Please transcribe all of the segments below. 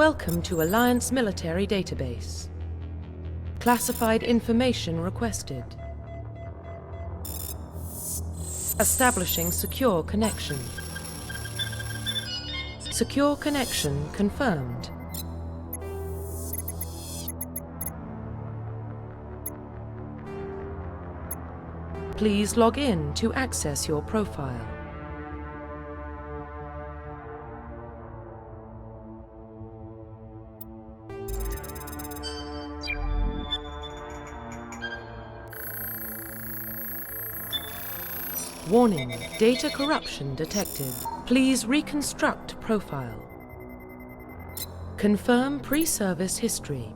Welcome to Alliance Military Database. Classified information requested. Establishing secure connection. Secure connection confirmed. Please log in to access your profile. Warning, data corruption detected. Please reconstruct profile. Confirm pre-service history.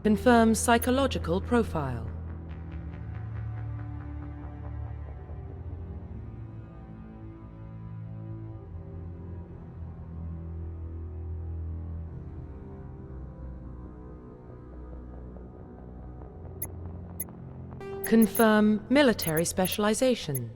Confirm psychological profile. Confirm military specialization.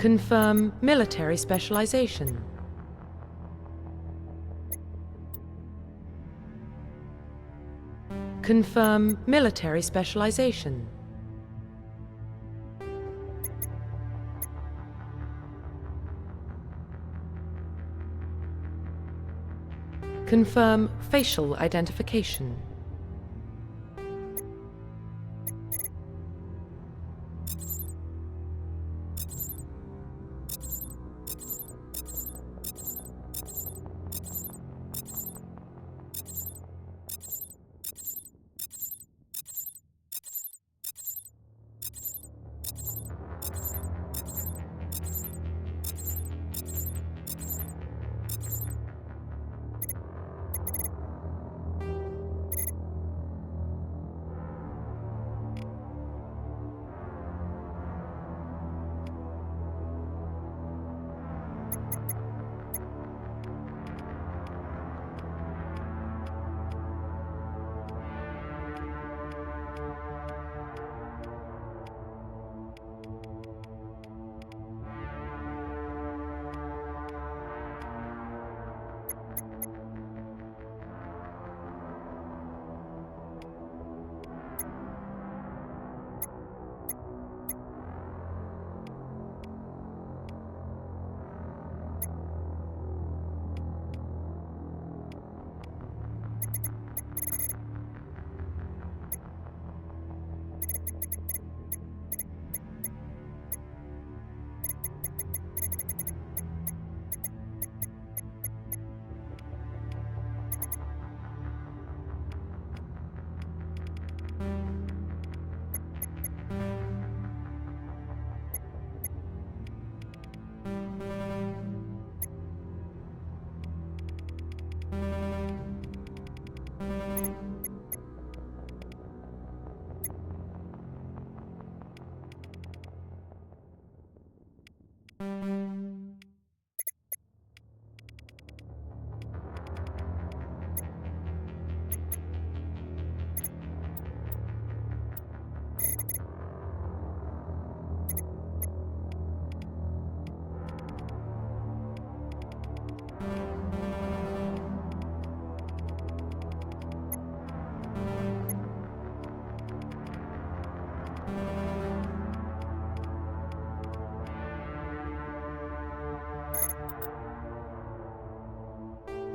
Confirm military specialization. Confirm military specialization. Confirm facial identification.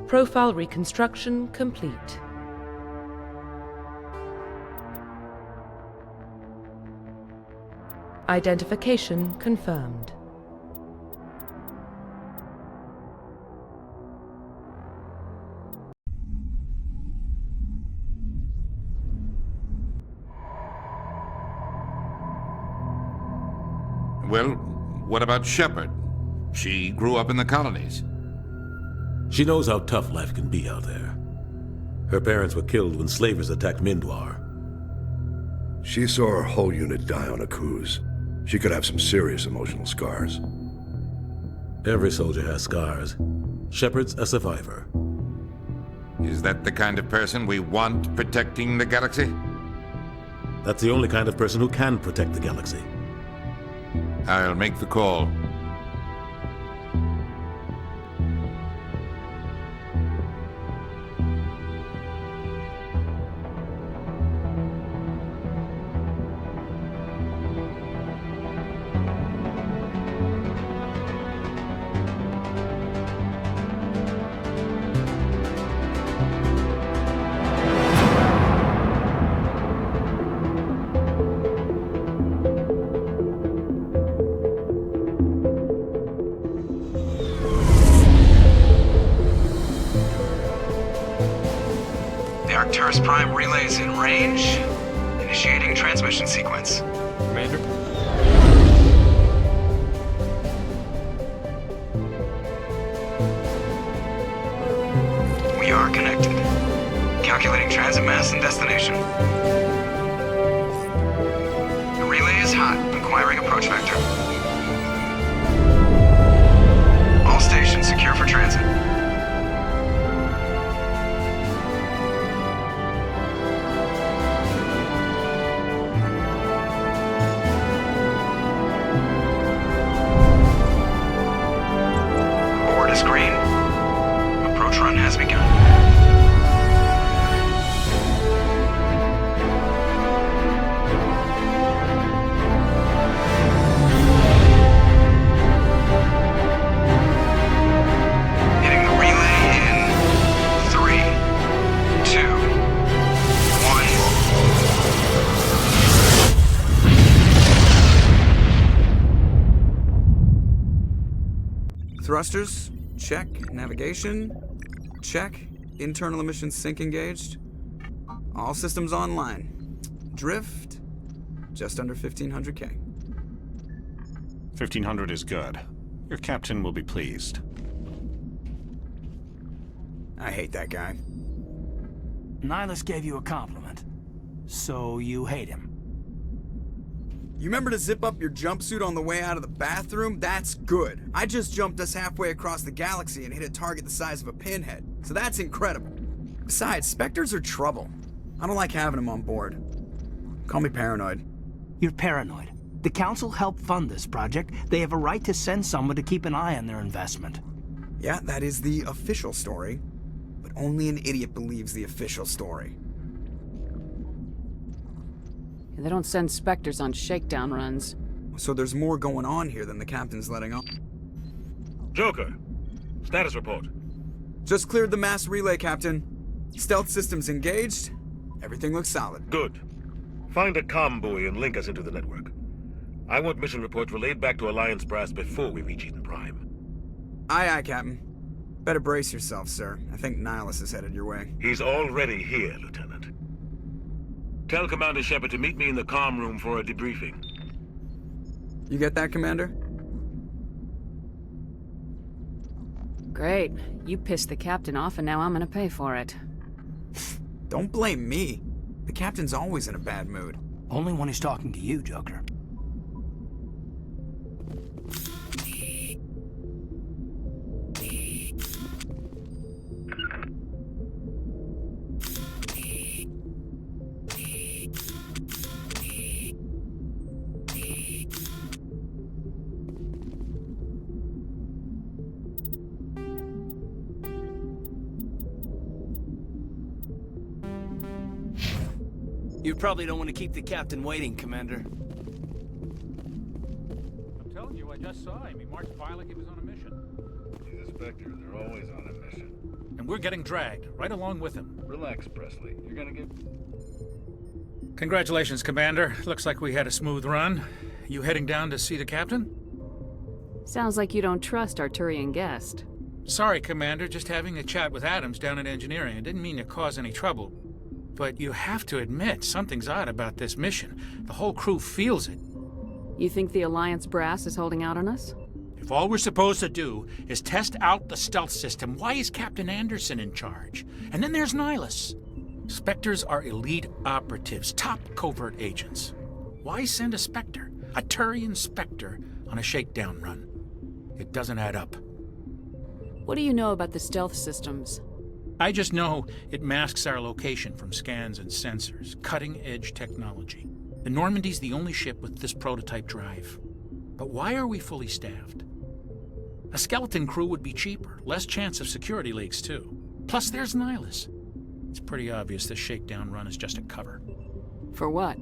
Profile reconstruction complete. Identification confirmed. Well, what about Shepard? She grew up in the colonies. She knows how tough life can be out there. Her parents were killed when slavers attacked Mindwar. She saw her whole unit die on a cruise. She could have some serious emotional scars. Every soldier has scars. Shepard's a survivor. Is that the kind of person we want protecting the galaxy? That's the only kind of person who can protect the galaxy. I'll make the call. Arcturus Prime relays in range. Initiating transmission sequence. Commander? We are connected. Calculating transit mass and destination. The relay is hot. Acquiring approach vector. All stations secure for transit. Green. Approach run has begun. Hitting the relay in 3, 2, 1. Thrusters. Check. Navigation. Check. Internal emissions sync engaged. All systems online. Drift. Just under 1500K. 1500 is good. Your captain will be pleased. I hate that guy. Nihilus gave you a compliment. So you hate him. You remember to zip up your jumpsuit on the way out of the bathroom? That's good. I just jumped us halfway across the galaxy and hit a target the size of a pinhead. So that's incredible. Besides, Spectres are trouble. I don't like having them on board. Call me paranoid. You're paranoid. The Council helped fund this project. They have a right to send someone to keep an eye on their investment. Yeah, that is the official story. But only an idiot believes the official story. They don't send Spectres on shakedown runs. So there's more going on here than the captain's letting on. Joker, status report. Just cleared the mass relay, Captain. Stealth systems engaged. Everything looks solid. Good. Find a comm buoy and link us into the network. I want mission reports relayed back to Alliance brass before we reach Eden Prime. Aye, aye, Captain. Better brace yourself, sir. I think Nihilus is headed your way. He's already here, Lieutenant. Tell Commander Shepard to meet me in the comm room for a debriefing. You get that, Commander? Great. You pissed the captain off and now I'm gonna pay for it. Don't blame me. The captain's always in a bad mood. Only when he's talking to you, Joker. You probably don't want to keep the captain waiting, Commander. told you, I just saw him. He marched by like he was on a mission. He's a Spectre. They're always on a mission. And we're getting dragged, right along with him. Relax, Presley. You're gonna get... Congratulations, Commander. Looks like we had a smooth run. You heading down to see the captain? Sounds like you don't trust our Turian guest. Sorry, Commander. Just having a chat with Adams down at engineering. I didn't mean to cause any trouble. But you have to admit, something's odd about this mission. The whole crew feels it. You think the Alliance brass is holding out on us? If all we're supposed to do is test out the stealth system, why is Captain Anderson in charge? And then there's Nihilus. Spectres are elite operatives, top covert agents. Why send a Spectre, a Turian Spectre, on a shakedown run? It doesn't add up. What do you know about the stealth systems? I just know it masks our location from scans and sensors, cutting-edge technology. The Normandy's the only ship with this prototype drive. But why are we fully staffed? A skeleton crew would be cheaper, less chance of security leaks too. Plus there's Nihilus. It's pretty obvious this shakedown run is just a cover. For what?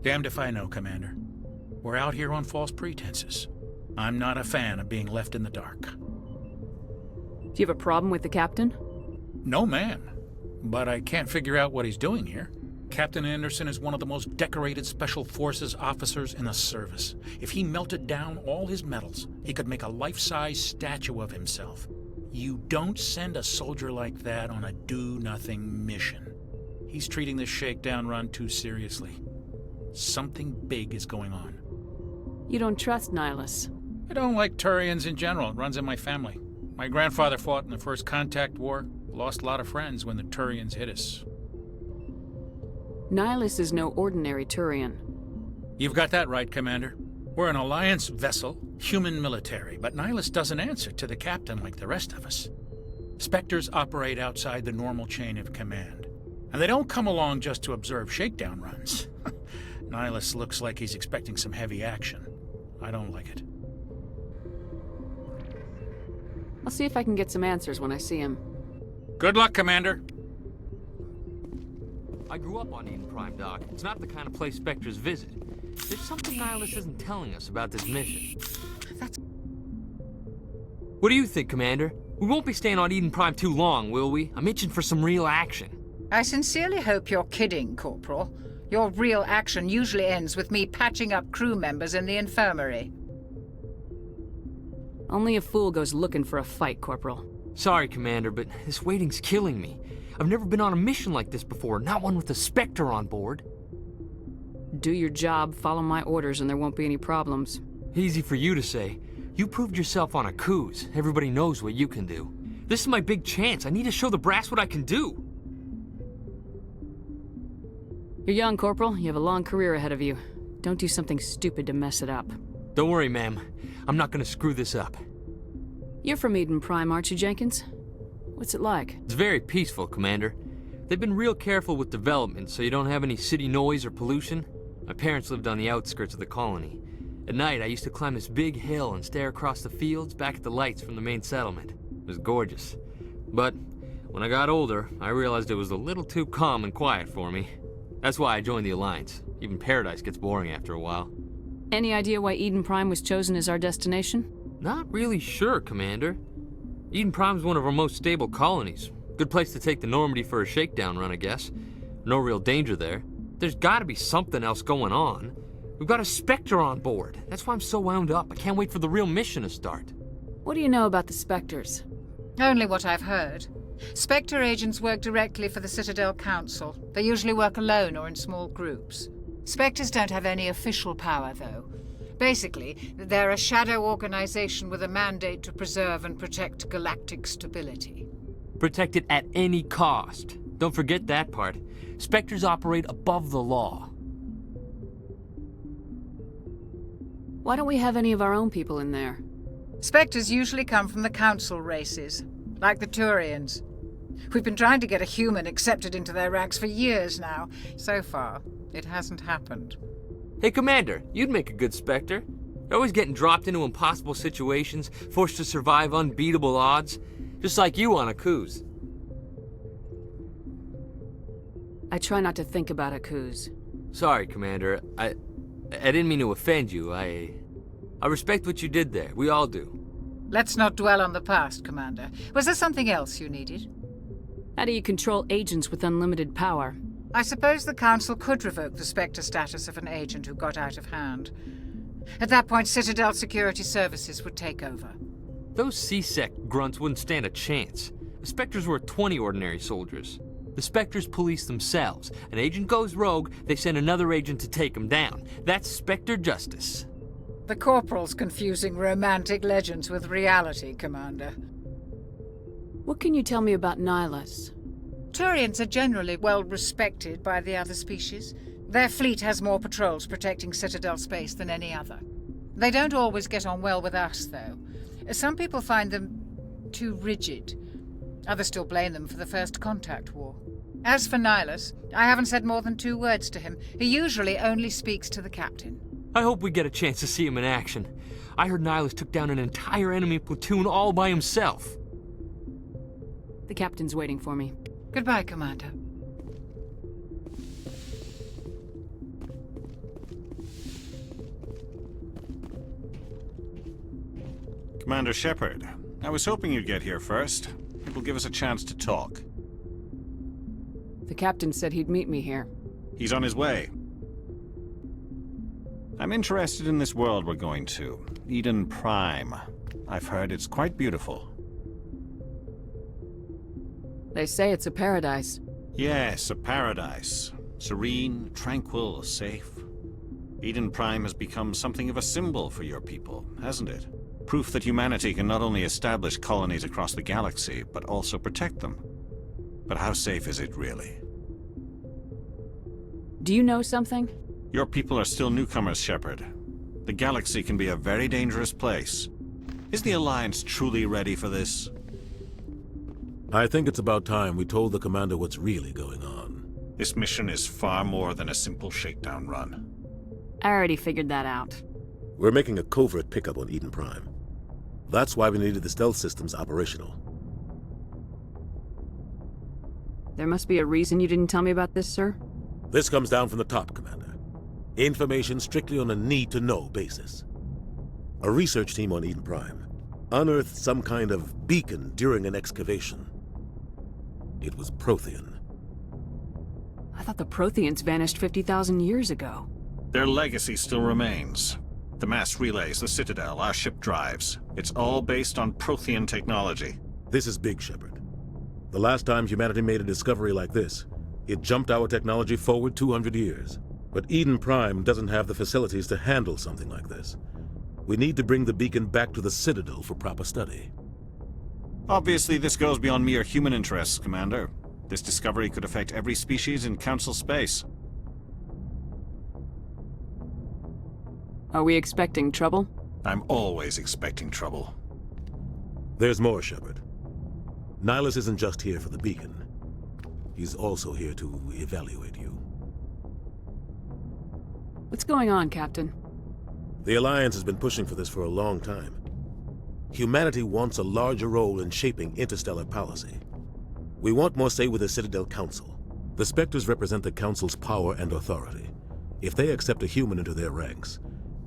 Damned if I know, Commander. We're out here on false pretenses. I'm not a fan of being left in the dark. Do you have a problem with the captain? No, ma'am. But I can't figure out what he's doing here. Captain Anderson is one of the most decorated Special Forces officers in the service. If he melted down all his medals, he could make a life-size statue of himself. You don't send a soldier like that on a do-nothing mission. He's treating this shakedown run too seriously. Something big is going on. You don't trust Nihilus? I don't like Turians in general. It runs in my family. My grandfather fought in the First Contact War. Lost a lot of friends when the Turians hit us. Nihilus is no ordinary Turian. You've got that right, Commander. We're an Alliance vessel, human military, but Nihilus doesn't answer to the captain like the rest of us. Spectres operate outside the normal chain of command, and they don't come along just to observe shakedown runs. Nihilus looks like he's expecting some heavy action. I don't like it. I'll see if I can get some answers when I see him. Good luck, Commander. I grew up on Eden Prime, Doc. It's not the kind of place Spectres visit. There's something Nihilus isn't telling us about this mission. What do you think, Commander? We won't be staying on Eden Prime too long, will we? I'm itching for some real action. I sincerely hope you're kidding, Corporal. Your real action usually ends with me patching up crew members in the infirmary. Only a fool goes looking for a fight, Corporal. Sorry, Commander, but this waiting's killing me. I've never been on a mission like this before, not one with a Spectre on board. Do your job, follow my orders, and there won't be any problems. Easy for you to say. You proved yourself on a cruise. Everybody knows what you can do. This is my big chance. I need to show the brass what I can do. You're young, Corporal. You have a long career ahead of you. Don't do something stupid to mess it up. Don't worry, ma'am. I'm not gonna screw this up. You're from Eden Prime, aren't you, Jenkins? What's it like? It's very peaceful, Commander. They've been real careful with development, so you don't have any city noise or pollution. My parents lived on the outskirts of the colony. At night, I used to climb this big hill and stare across the fields back at the lights from the main settlement. It was gorgeous. But when I got older, I realized it was a little too calm and quiet for me. That's why I joined the Alliance. Even Paradise gets boring after a while. Any idea why Eden Prime was chosen as our destination? Not really sure, Commander. Eden Prime's one of our most stable colonies. Good place to take the Normandy for a shakedown run, I guess. No real danger there. There's gotta be something else going on. We've got a Spectre on board. That's why I'm so wound up. I can't wait for the real mission to start. What do you know about the Spectres? Only what I've heard. Spectre agents work directly for the Citadel Council. They usually work alone or in small groups. Spectres don't have any official power, though. Basically, they're a shadow organization with a mandate to preserve and protect galactic stability. Protect it at any cost. Don't forget that part. Spectres operate above the law. Why don't we have any of our own people in there? Spectres usually come from the Council races, like the Turians. We've been trying to get a human accepted into their ranks for years now. So far, it hasn't happened. Hey, Commander, you'd make a good Spectre. You're always getting dropped into impossible situations, forced to survive unbeatable odds. Just like you on a cruise. I try not to think about a cruise. Sorry, Commander. I didn't mean to offend you. I I respect what you did there. We all do. Let's not dwell on the past, Commander. Was there something else you needed? How do you control agents with unlimited power? I suppose the Council could revoke the Spectre status of an agent who got out of hand. At that point, Citadel Security Services would take over. Those C-Sec grunts wouldn't stand a chance. The Spectres were 20 ordinary soldiers. The Spectres police themselves. An agent goes rogue, they send another agent to take him down. That's Spectre justice. The Corporal's confusing romantic legends with reality, Commander. What can you tell me about Nihilus? Turians are generally well respected by the other species. Their fleet has more patrols protecting Citadel space than any other. They don't always get on well with us, though. Some people find them too rigid. Others still blame them for the First Contact War. As for Nihilus, I haven't said more than 2 words to him. He usually only speaks to the captain. I hope we get a chance to see him in action. I heard Nihilus took down an entire enemy platoon all by himself. The captain's waiting for me. Goodbye, Commander. Commander Shepard, I was hoping you'd get here first. It will give us a chance to talk. The captain said he'd meet me here. He's on his way. I'm interested in this world we're going to, Eden Prime. I've heard it's quite beautiful. They say it's a paradise. Yes, a paradise. Serene, tranquil, safe. Eden Prime has become something of a symbol for your people, hasn't it? Proof that humanity can not only establish colonies across the galaxy, but also protect them. But how safe is it really? Do you know something? Your people are still newcomers, Shepard. The galaxy can be a very dangerous place. Is the Alliance truly ready for this? I think it's about time we told the Commander what's really going on. This mission is far more than a simple shakedown run. I already figured that out. We're making a covert pickup on Eden Prime. That's why we needed the stealth systems operational. There must be a reason you didn't tell me about this, sir? This comes down from the top, Commander. Information strictly on a need-to-know basis. A research team on Eden Prime unearthed some kind of beacon during an excavation. It was Prothean. I thought the Protheans vanished 50,000 years ago. Their legacy still remains. The mass relays, the Citadel, our ship drives. It's all based on Prothean technology. This is big, Shepard. The last time humanity made a discovery like this, it jumped our technology forward 200 years. But Eden Prime doesn't have the facilities to handle something like this. We need to bring the beacon back to the Citadel for proper study. Obviously, this goes beyond mere human interests, Commander. This discovery could affect every species in Council space. Are we expecting trouble? I'm always expecting trouble. There's more, Shepard. Nihilus isn't just here for the beacon. He's also here to evaluate you. What's going on, Captain? The Alliance has been pushing for this for a long time. Humanity wants a larger role in shaping interstellar policy. We want more say with the Citadel Council. The Spectres represent the Council's power and authority. If they accept a human into their ranks,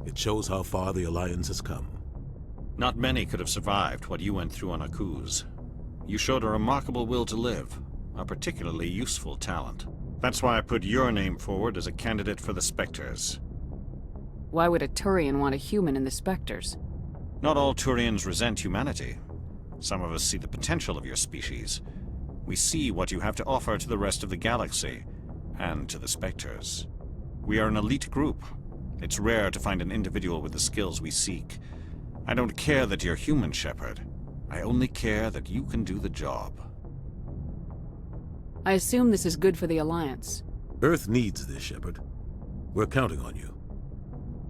it shows how far the Alliance has come. Not many could have survived what you went through on Akuz. You showed a remarkable will to live, a particularly useful talent. That's why I put your name forward as a candidate for the Spectres. Why would a Turian want a human in the Spectres? Not all Turians resent humanity. Some of us see the potential of your species. We see what you have to offer to the rest of the galaxy, and to the Spectres. We are an elite group. It's rare to find an individual with the skills we seek. I don't care that you're human, Shepard. I only care that you can do the job. I assume this is good for the Alliance. Earth needs this, Shepard. We're counting on you.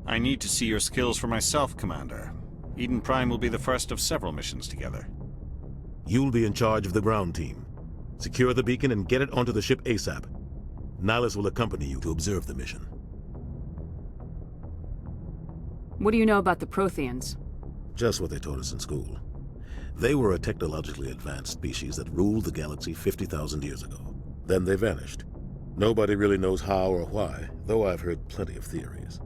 I need to see your skills for myself, Commander. Eden Prime will be the first of several missions together. You'll be in charge of the ground team. Secure the beacon and get it onto the ship ASAP. Nihilus will accompany you to observe the mission. What do you know about the Protheans? Just what they taught us in school. They were a technologically advanced species that ruled the galaxy 50,000 years ago. Then they vanished. Nobody really knows how or why, though I've heard plenty of theories.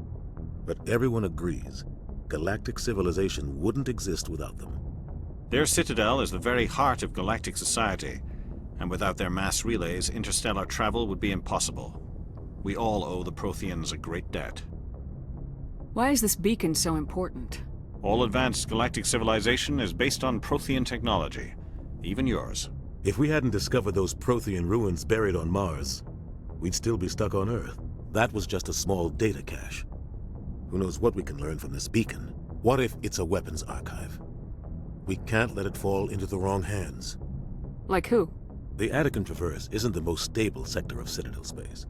But everyone agrees galactic civilization wouldn't exist without them. Their citadel is the very heart of galactic society, and without their mass relays, interstellar travel would be impossible. We all owe the Protheans a great debt. Why is this beacon so important? All advanced galactic civilization is based on Prothean technology, even yours. If we hadn't discovered those Prothean ruins buried on Mars, we'd still be stuck on Earth. That was just a small data cache. Who knows what we can learn from this beacon? What if it's a weapons archive? We can't let it fall into the wrong hands. Like who? The Attican Traverse isn't the most stable sector of Citadel space.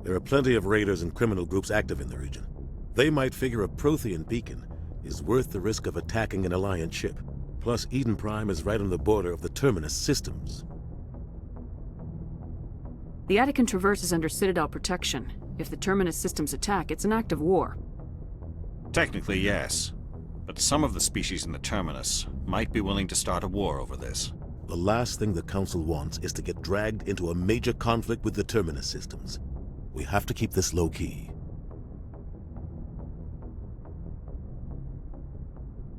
There are plenty of raiders and criminal groups active in the region. They might figure a Prothean beacon is worth the risk of attacking an Alliance ship. Plus, Eden Prime is right on the border of the Terminus systems. The Attican Traverse is under Citadel protection. If the Terminus systems attack, it's an act of war. Technically, yes. But some of the species in the Terminus might be willing to start a war over this. The last thing the Council wants is to get dragged into a major conflict with the Terminus systems. We have to keep this low-key.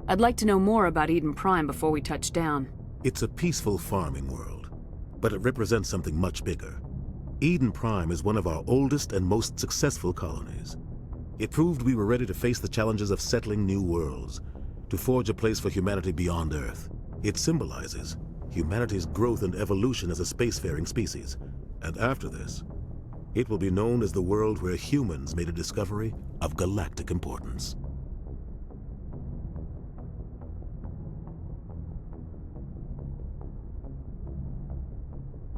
I'd like to know more about Eden Prime before we touch down. It's a peaceful farming world, but it represents something much bigger. Eden Prime is one of our oldest and most successful colonies. It proved we were ready to face the challenges of settling new worlds, to forge a place for humanity beyond Earth. It symbolizes humanity's growth and evolution as a spacefaring species. And after this, it will be known as the world where humans made a discovery of galactic importance.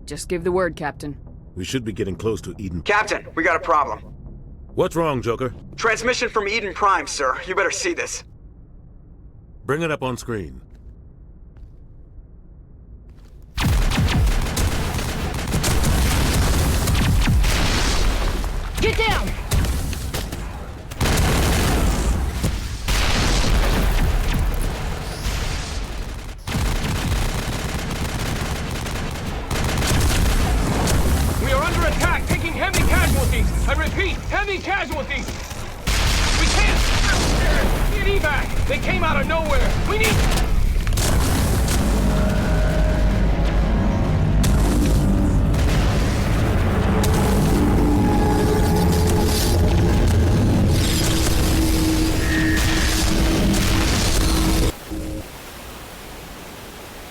Just give the word, Captain. We should be getting close to Eden. Captain, we got a problem. What's wrong, Joker? Transmission from Eden Prime, sir. You better see this. Bring it up on screen. Get down! We are under attack, taking heavy casualties. I repeat, heavy casualties. We can't get evac. They came out of nowhere. We need...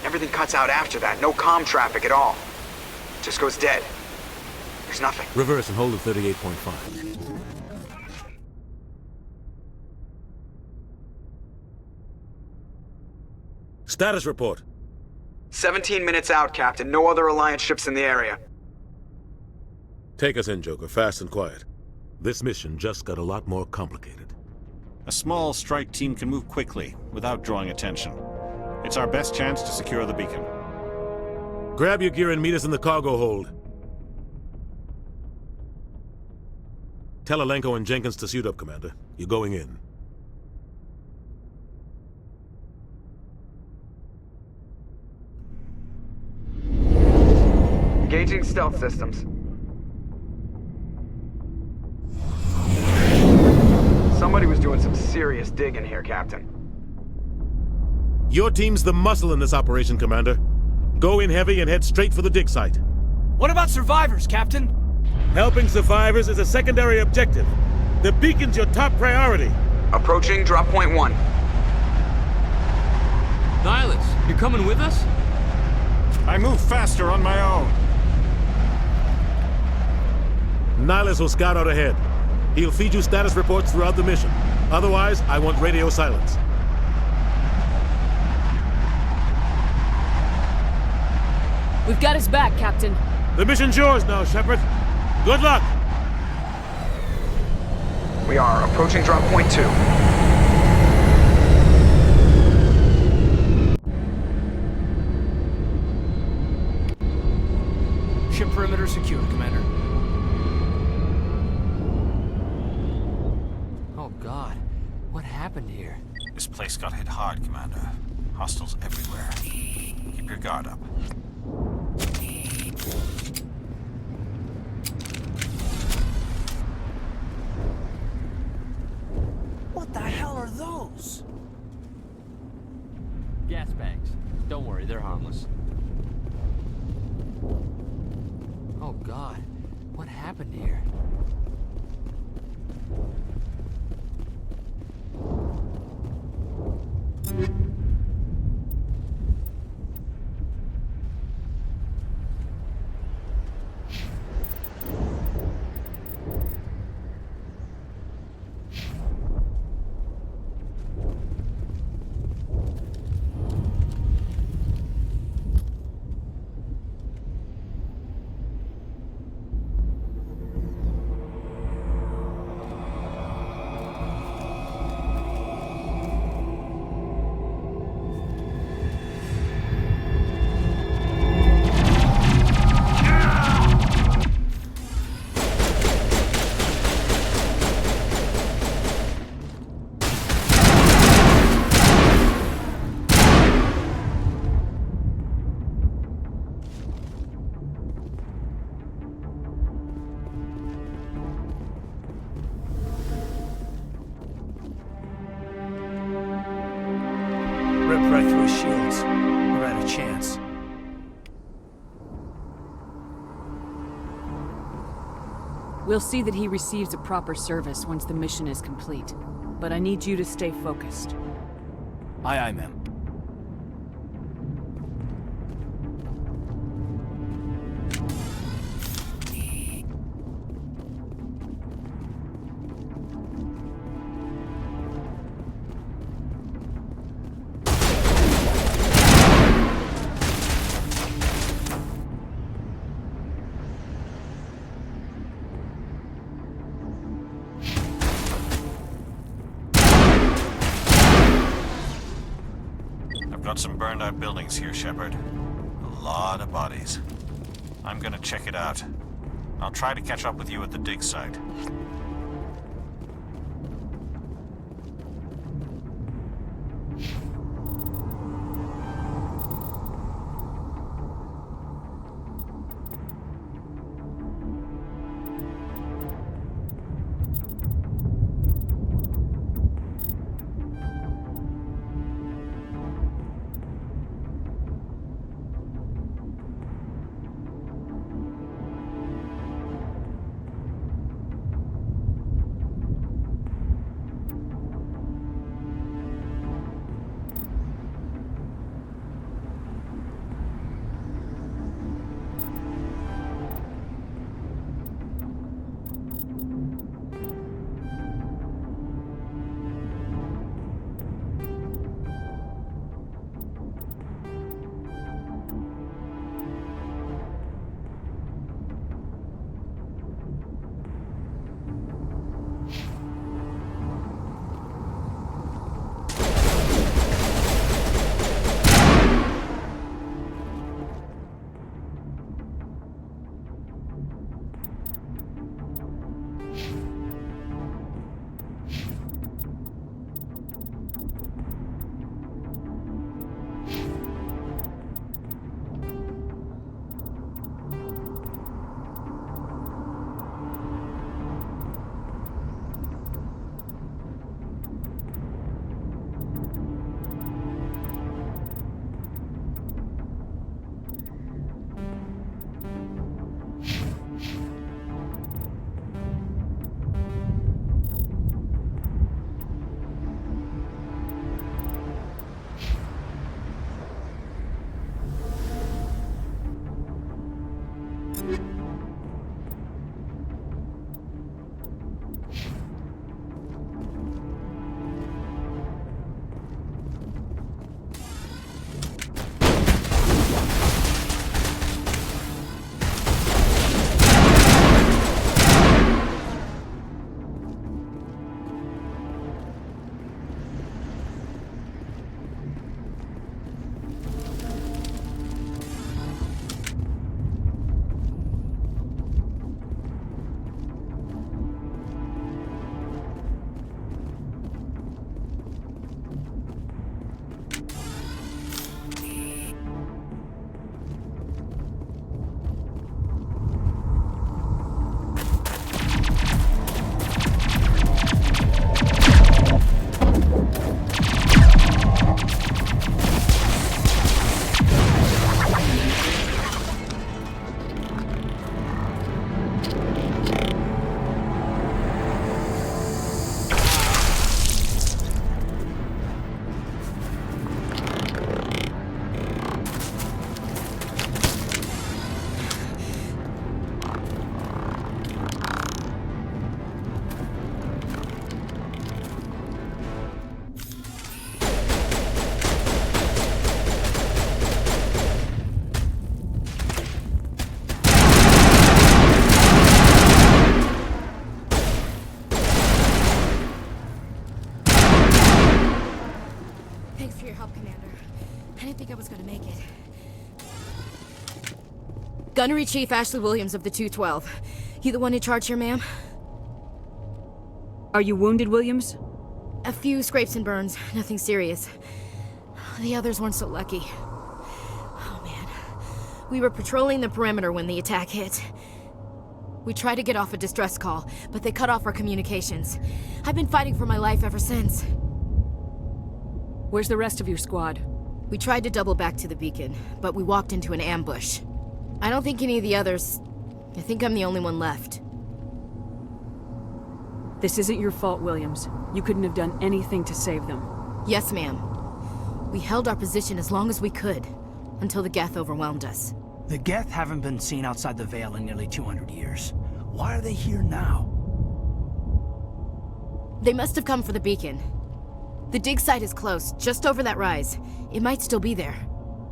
Everything cuts out after that. No comm traffic at all. Just goes dead. There's nothing. Reverse and hold at 38.5. Status report. 17 minutes out, Captain. No other Alliance ships in the area. Take us in, Joker, fast and quiet. This mission just got a lot more complicated. A small strike team can move quickly, without drawing attention. It's our best chance to secure the beacon. Grab your gear and meet us in the cargo hold. Tell Alenko and Jenkins to suit up, Commander. You're going in. Engaging stealth systems. Somebody was doing some serious digging here, Captain. Your team's the muscle in this operation, Commander. Go in heavy and head straight for the dig site. What about survivors, Captain? Helping survivors is a secondary objective. The beacon's your top priority. Approaching drop point 1. Nihilus, you're coming with us? I move faster on my own. Nihilus will scout out ahead. He'll feed you status reports throughout the mission. Otherwise, I want radio silence. We've got his back, Captain. The mission's yours now, Shepard. Good luck! We are approaching drop point 2. Ship perimeter secure, Commander. Oh God, what happened here? This place got hit hard, Commander. Hostiles everywhere. Keep your guard up. What the hell are those? Gas bags. Don't worry, they're harmless. Oh God, what happened here? Ripped right through his shields. Never had a chance. We'll see that he receives a proper service once the mission is complete. But I need you to stay focused. Aye, aye, ma'am. Got some burned out buildings here, Shepard. A lot of bodies. I'm gonna check it out. I'll try to catch up with you at the dig site. your help, Commander. I didn't think I was gonna make it. Gunnery Chief Ashley Williams of the 212. You the one in charge here, ma'am? Are you wounded, Williams? A few scrapes and burns, nothing serious. The others weren't so lucky. Oh man. We were patrolling the perimeter when the attack hit. We tried to get off a distress call, but they cut off our communications. I've been fighting for my life ever since. Where's the rest of your squad? We tried to double back to the beacon, but we walked into an ambush. I don't think any of the others... I think I'm the only one left. This isn't your fault, Williams. You couldn't have done anything to save them. Yes, ma'am. We held our position as long as we could, until the Geth overwhelmed us. The Geth haven't been seen outside the Veil in nearly 200 years. Why are they here now? They must have come for the beacon. The dig site is close, just over that rise. It might still be there.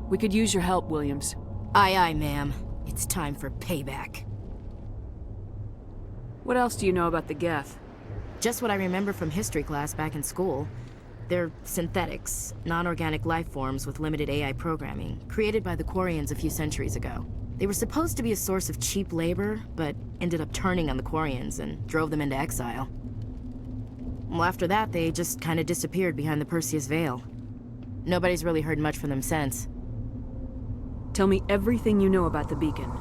We could use your help, Williams. Aye, aye, ma'am. It's time for payback. What else do you know about the Geth? Just what I remember from history class back in school. They're synthetics, non-organic life forms with limited AI programming, created by the Quarians a few centuries ago. They were supposed to be a source of cheap labor, but ended up turning on the Quarians and drove them into exile. Well, after that, they just kind of disappeared behind the Perseus Veil. Nobody's really heard much from them since. Tell me everything you know about the beacon.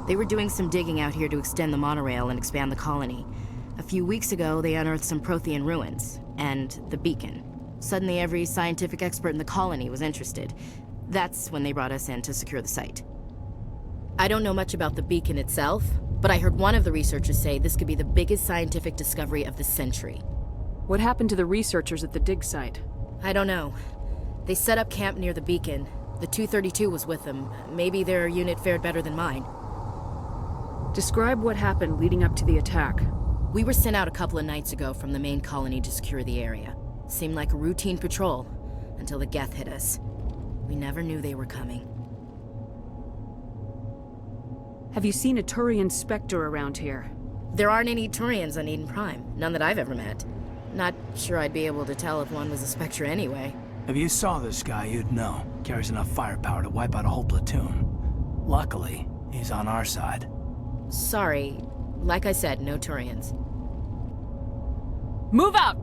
They were doing some digging out here to extend the monorail and expand the colony. A few weeks ago, they unearthed some Prothean ruins, and the beacon. Suddenly, every scientific expert in the colony was interested. That's when they brought us in to secure the site. I don't know much about the beacon itself, but I heard one of the researchers say this could be the biggest scientific discovery of the century. What happened to the researchers at the dig site? I don't know. They set up camp near the beacon. The 232 was with them. Maybe their unit fared better than mine. Describe what happened leading up to the attack. We were sent out a couple of nights ago from the main colony to secure the area. Seemed like a routine patrol, until the Geth hit us. We never knew they were coming. Have you seen a Turian Spectre around here? There aren't any Turians on Eden Prime. None that I've ever met. Not sure I'd be able to tell if one was a Spectre anyway. If you saw this guy, you'd know. Carries enough firepower to wipe out a whole platoon. Luckily, he's on our side. Sorry. Like I said, no Turians. Move out!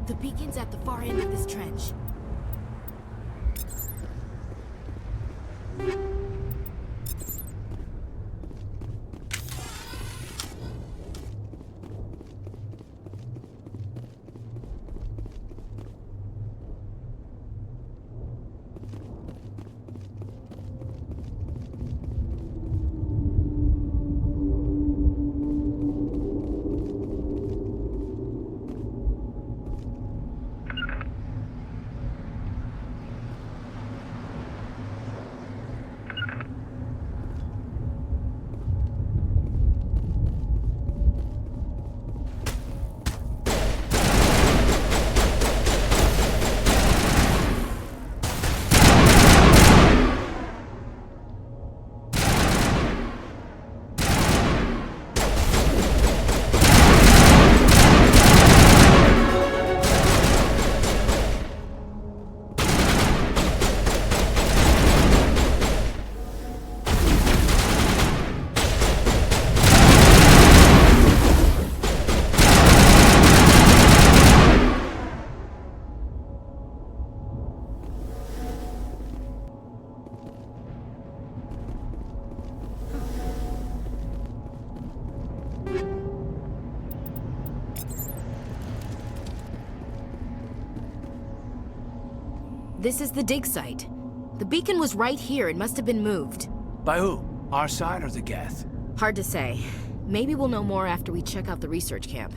The beacon's at the far end of this trench. This is the dig site. The beacon was right here. It must have been moved. By who? Our side or the Geth? Hard to say. Maybe we'll know more after we check out the research camp.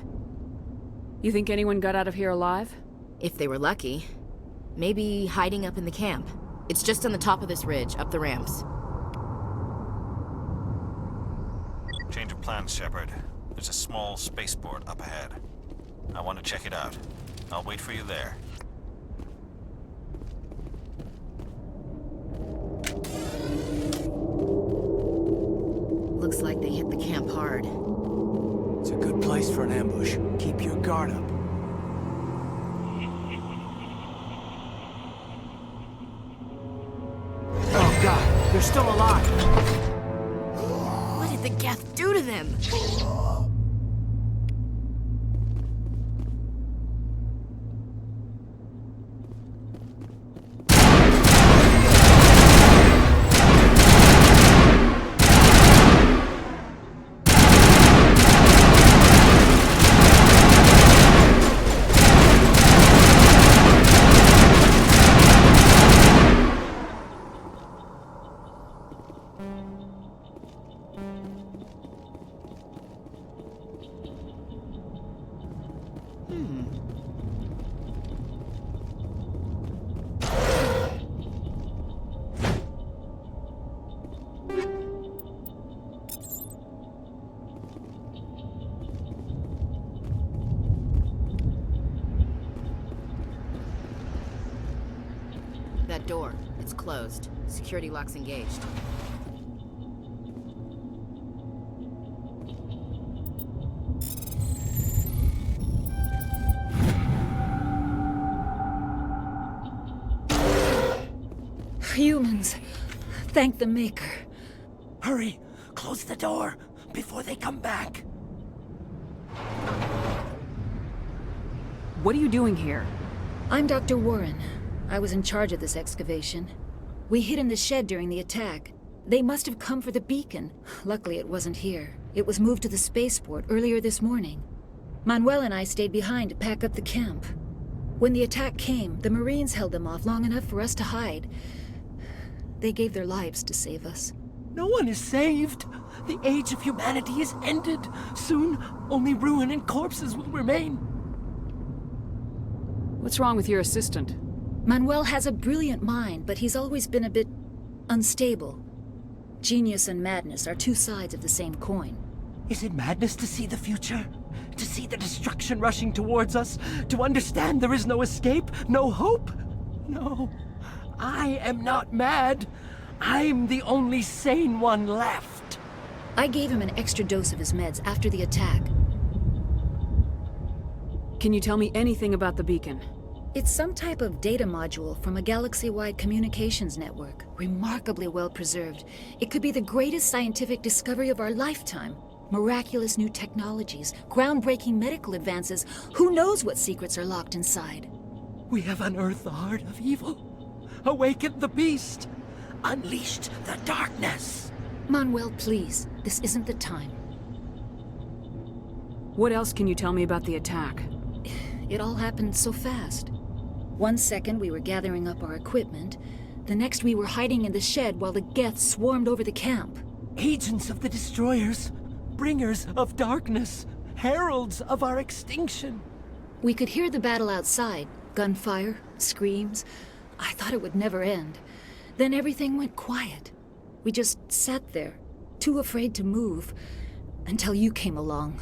You think anyone got out of here alive? If they were lucky. Maybe hiding up in the camp. It's just on the top of this ridge, up the ramps. Change of plans, Shepard. There's a small spaceport up ahead. I want to check it out. I'll wait for you there. Looks like they hit the camp hard. It's a good place place for an ambush. Keep your guard up. Oh god, they're still alive! What did the Geth do to them? That door, it's closed. Security lock's engaged. Humans. Thank the Maker. Hurry! Close the door before they come back. What are you doing here? I'm Dr. Warren. I was in charge of this excavation. We hid in the shed during the attack. They must have come for the beacon. Luckily, it wasn't here. It was moved to the spaceport earlier this morning. Manuel and I stayed behind to pack up the camp. When the attack came, the Marines held them off long enough for us to hide. They gave their lives to save us. No one is saved. The age of humanity is ended. Soon, only ruin and corpses will remain. What's wrong with your assistant? Manuel has a brilliant mind, but he's always been a bit unstable. Genius and madness are two sides of the same coin. Is it madness to see the future? To see the destruction rushing towards us? To understand there is no escape? No hope? No. I am not mad. I'm the only sane one left. I gave him an extra dose of his meds after the attack. Can you tell me anything about the beacon? It's some type of data module from a galaxy-wide communications network. Remarkably well preserved. It could be the greatest scientific discovery of our lifetime. Miraculous new technologies, groundbreaking medical advances. Who knows what secrets are locked inside? We have unearthed the heart of evil. Awakened the beast. Unleashed the darkness. Manuel, please. This isn't the time. What else can you tell me about the attack? It all happened so fast. One second we were gathering up our equipment. The next we were hiding in the shed while the Geth swarmed over the camp. Agents of the destroyers. Bringers of darkness. Heralds of our extinction. We could hear the battle outside. Gunfire, screams. I thought it would never end. Then everything went quiet. We just sat there, too afraid to move, until you came along.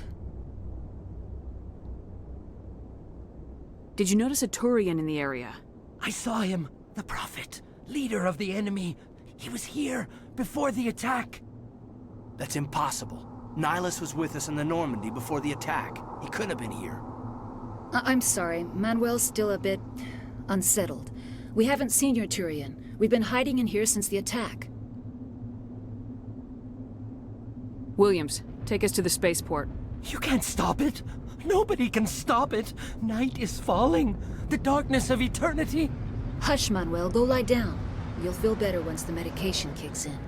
Did you notice a Turian in the area? I saw him. The Prophet. Leader of the enemy. He was here before the attack. That's impossible. Nihilus was with us in the Normandy before the attack. He couldn't have been here. I'm sorry. Manuel's still a bit unsettled. We haven't seen your Turian. We've been hiding in here since the attack. Williams, take us to the spaceport. You can't stop it. Nobody can stop it. Night is falling. The darkness of eternity. Hush, Manuel. Go lie down. You'll feel better once the medication kicks in.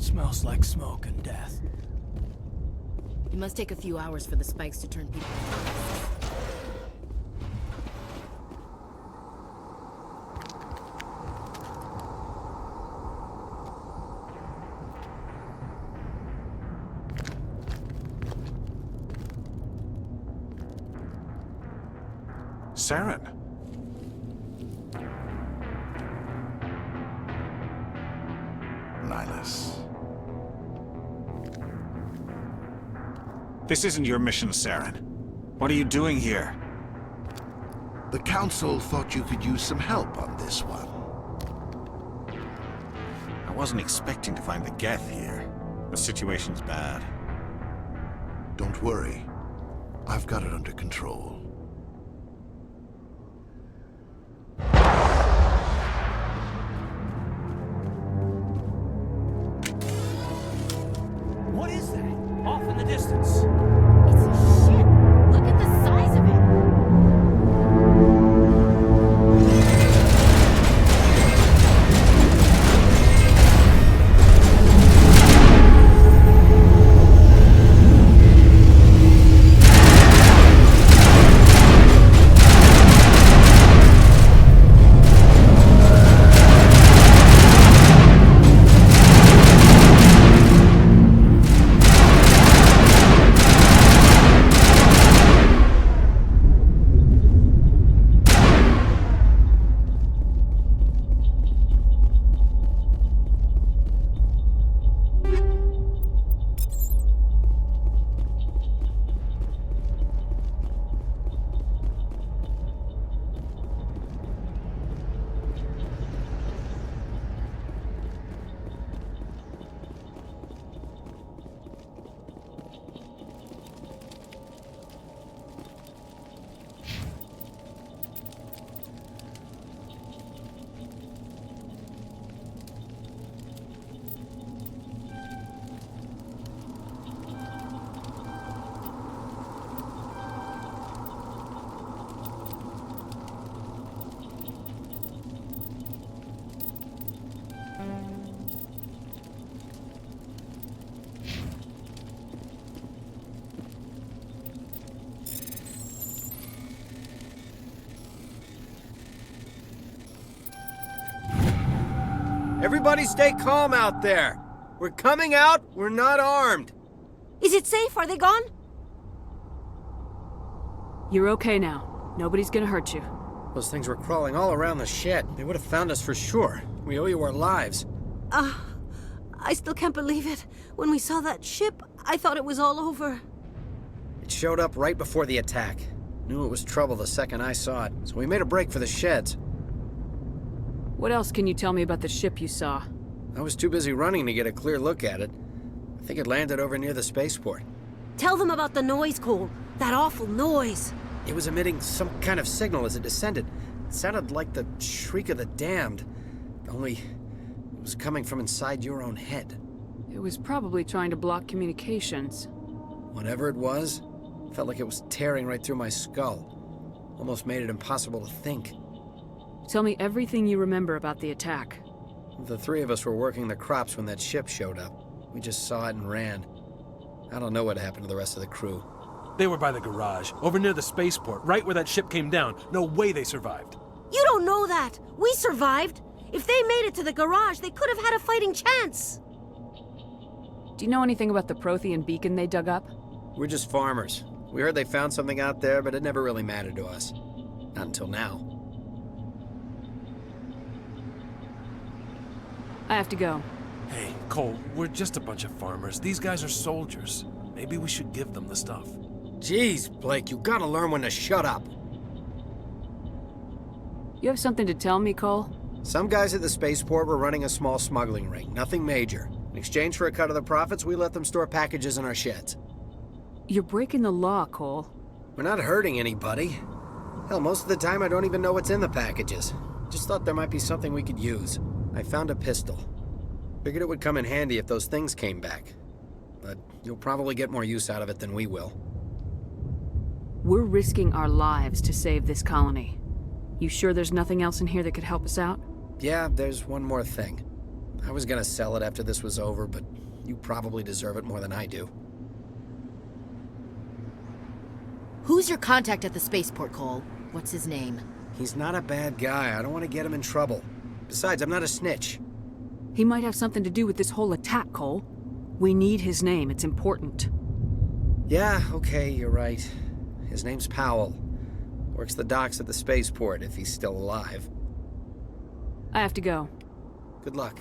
Smells like smoke and death. It must take a few hours for the spikes to turn people. Saren. Nihilus. This isn't your mission, Saren. What are you doing here? The Council thought you could use some help on this one. I wasn't expecting to find the Geth here. The situation's bad. Don't worry. I've got it under control. What is that? Off in the distance. It's a ship! Look at the size of it! Everybody stay calm out there. We're coming out, we're not armed. Is it safe? Are they gone? You're okay now. Nobody's gonna hurt you. Those things were crawling all around the shed. They would have found us for sure. We owe you our lives. I still can't believe it. When we saw that ship, I thought it was all over. It showed up right before the attack. Knew it was trouble the second I saw it, so we made a break for the sheds. What else can you tell me about the ship you saw? I was too busy running to get a clear look at it. I think it landed over near the spaceport. Tell them about the noise, Cole. That awful noise. It was emitting some kind of signal as it descended. It sounded like the shriek of the damned. Only it was coming from inside your own head. It was probably trying to block communications. Whatever it was, felt like it was tearing right through my skull. Almost made it impossible to think. Tell me everything you remember about the attack. The three of us were working the crops when that ship showed up. We just saw it and ran. I don't know what happened to the rest of the crew. They were by the garage, over near the spaceport, right where that ship came down. No way they survived. You don't know that. We survived. If they made it to the garage, they could have had a fighting chance. Do you know anything about the Prothean beacon they dug up? We're just farmers. We heard they found something out there, but it never really mattered to us. Not until now. I have to go. Hey, Cole, we're just a bunch of farmers. These guys are soldiers. Maybe we should give them the stuff. Jeez, Blake, you gotta learn when to shut up. You have something to tell me, Cole? Some guys at the spaceport were running a small smuggling ring, nothing major. In exchange for a cut of the profits, we let them store packages in our sheds. You're breaking the law, Cole. We're not hurting anybody. Hell, most of the time I don't even know what's in the packages. Just thought there might be something we could use. I found a pistol. Figured it would come in handy if those things came back. But you'll probably get more use out of it than we will. We're risking our lives to save this colony. You sure there's nothing else in here that could help us out? Yeah, there's one more thing. I was gonna sell it after this was over, but you probably deserve it more than I do. Who's your contact at the spaceport, Cole? What's his name? He's not a bad guy. I don't want to get him in trouble. Besides, I'm not a snitch. He might have something to do with this whole attack, Cole. We need his name. It's important. Yeah, okay, you're right. His name's Powell. Works the docks at the spaceport, if he's still alive. I have to go. Good luck.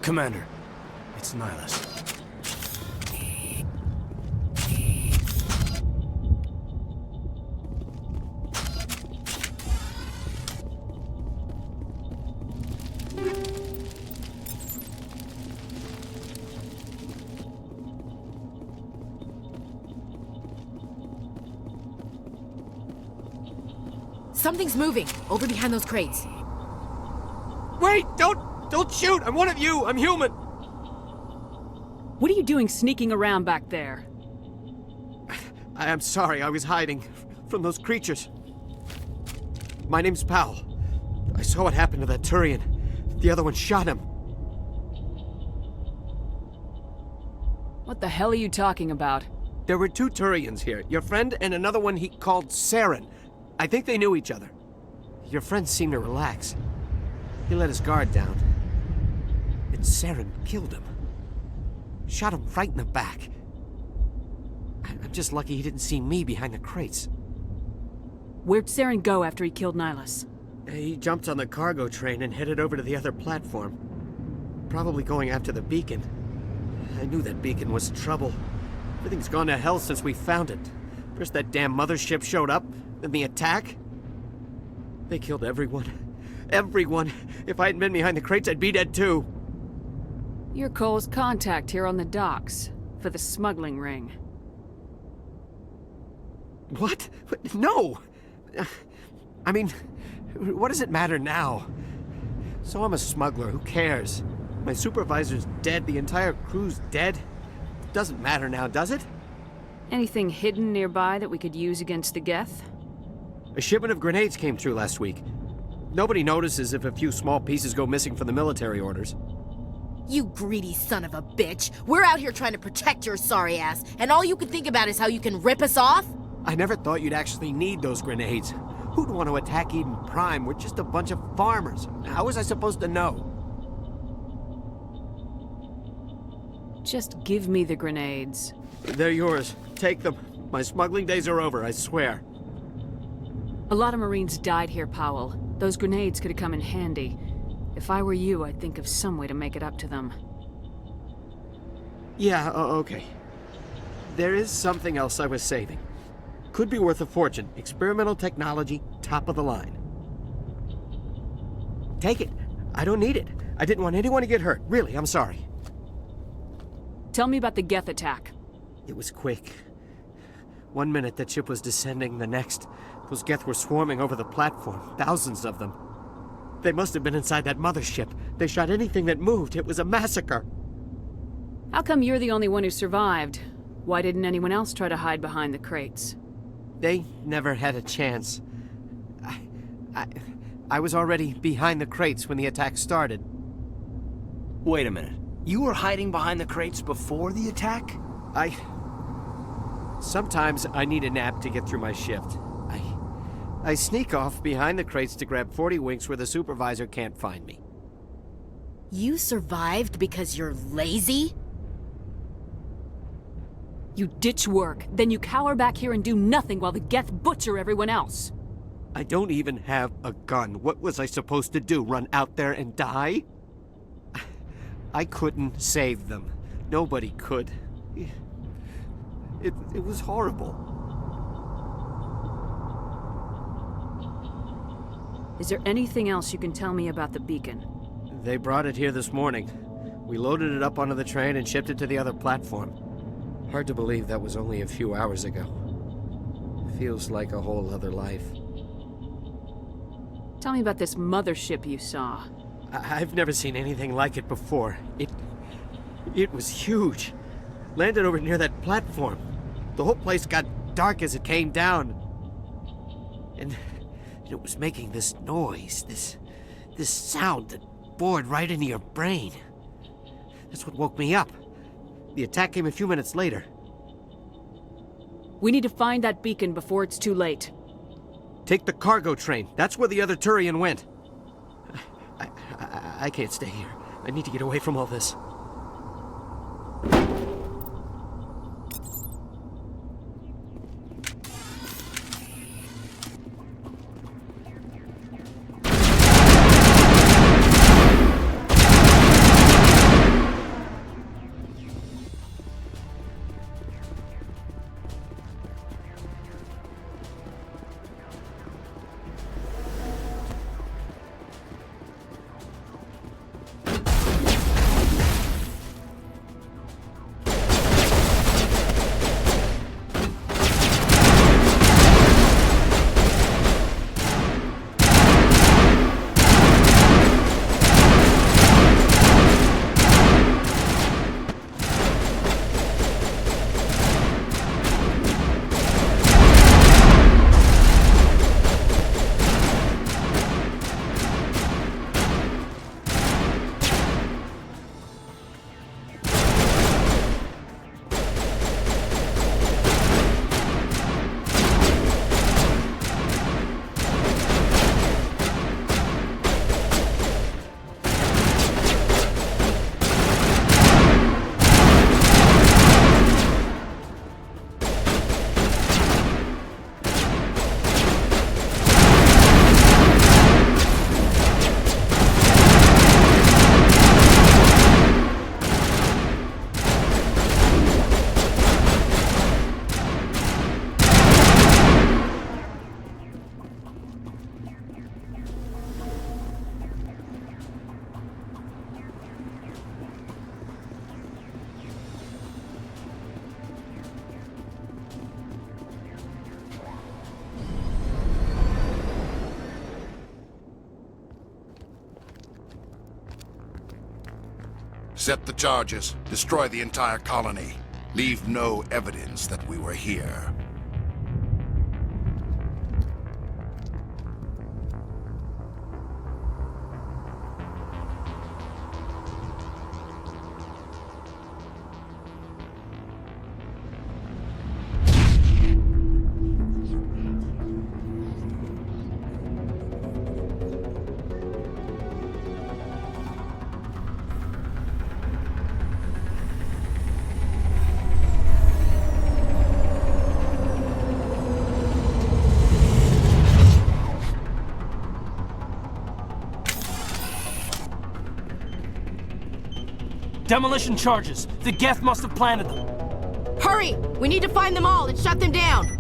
Commander, it's Nihilus. Something's moving, over behind those crates. Wait! Don't shoot! I'm one of you! I'm human! What are you doing sneaking around back there? I'm sorry, I was hiding from those creatures. My name's Powell. I saw what happened to that Turian. The other one shot him. What the hell are you talking about? There were two Turians here. Your friend and another one he called Saren. I think they knew each other. Your friend seemed to relax. He let his guard down. And Saren killed him. Shot him right in the back. I'm just lucky he didn't see me behind the crates. Where'd Saren go after he killed Nihilus? He jumped on the cargo train and headed over to the other platform. Probably going after the beacon. I knew that beacon was trouble. Everything's gone to hell since we found it. First that damn mothership showed up, then the attack. They killed everyone. Everyone! If I hadn't been behind the crates, I'd be dead too. You're Cole's contact here on the docks, for the smuggling ring. What? No! I mean, what does it matter now? So I'm a smuggler, who cares? My supervisor's dead, the entire crew's dead. It doesn't matter now, does it? Anything hidden nearby that we could use against the Geth? A shipment of grenades came through last week. Nobody notices if a few small pieces go missing from the military orders. You greedy son of a bitch! We're out here trying to protect your sorry ass, and all you can think about is how you can rip us off? I never thought you'd actually need those grenades. Who'd want to attack Eden Prime? We're just a bunch of farmers. How was I supposed to know? Just give me the grenades. They're yours. Take them. My smuggling days are over, I swear. A lot of Marines died here, Powell. Those grenades could have come in handy. If I were you, I'd think of some way to make it up to them. Yeah, okay. There is something else I was saving. Could be worth a fortune. Experimental technology, top of the line. Take it. I don't need it. I didn't want anyone to get hurt. Really, I'm sorry. Tell me about the Geth attack. It was quick. 1 minute that ship was descending, the next, those Geth were swarming over the platform. Thousands of them. They must have been inside that mothership. They shot anything that moved. It was a massacre. How come you're the only one who survived? Why didn't anyone else try to hide behind the crates? They never had a chance. I was already behind the crates when the attack started. Wait a minute. You were hiding behind the crates before the attack? Sometimes I need a nap to get through my shift. I sneak off behind the crates to grab 40 winks where the supervisor can't find me. You survived because you're lazy? You ditch work, then you cower back here and do nothing while the Geth butcher everyone else. I don't even have a gun. What was I supposed to do? Run out there and die? I couldn't save them. Nobody could. It was horrible. Is there anything else you can tell me about the beacon? They brought it here this morning. We loaded it up onto the train and shipped it to the other platform. Hard to believe that was only a few hours ago. Feels like a whole other life. Tell me about this mothership you saw. I've never seen anything like it before. It was huge. Landed over near that platform. The whole place got dark as it came down. And it was making this noise, this sound that bored right into your brain. That's what woke me up. The attack came a few minutes later. We need to find that beacon before it's too late. Take the cargo train. That's where the other Turian went. I can't stay here. I need to get away from all this. Set the charges. Destroy the entire colony. Leave no evidence that we were here. Demolition charges. The Geth must have planted them. Hurry! We need to find them all and shut them down!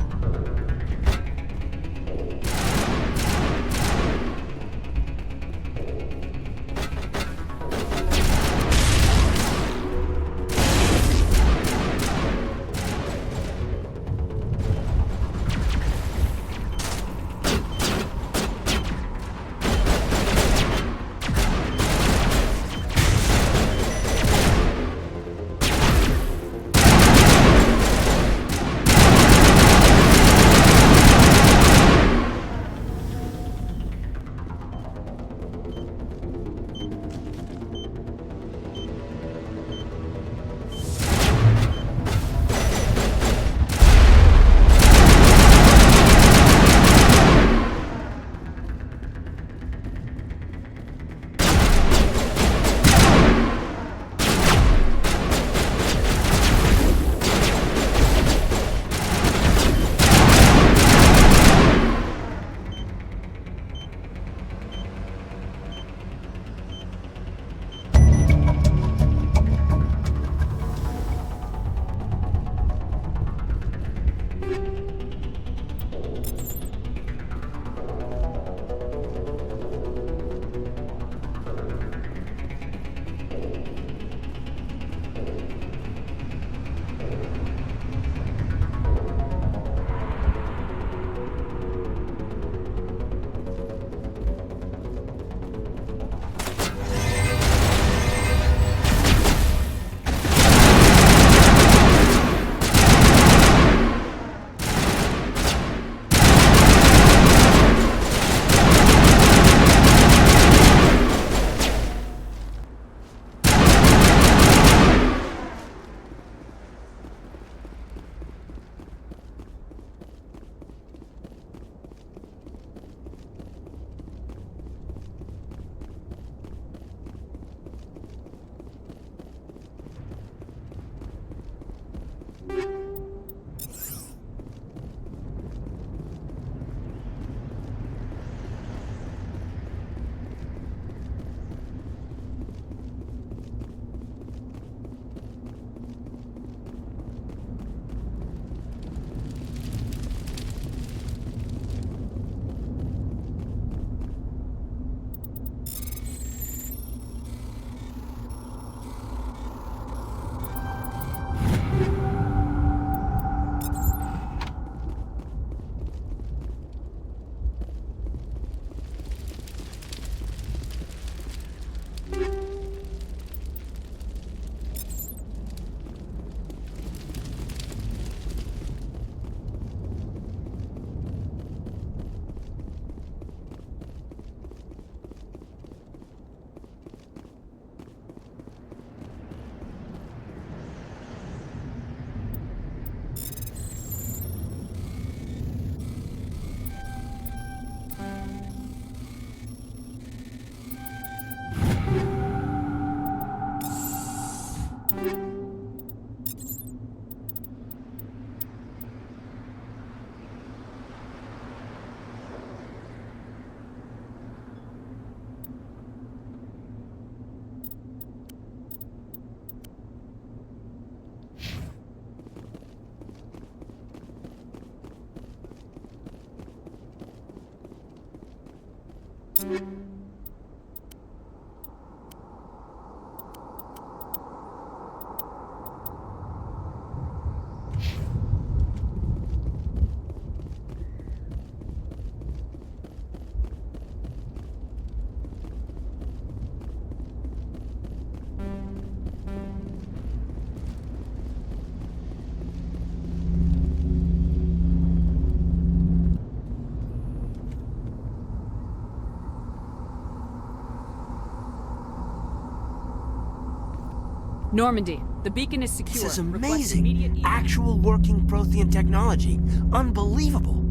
Normandy, the beacon is secure. This is Request immediate amazing. Actual working Prothean technology. Unbelievable.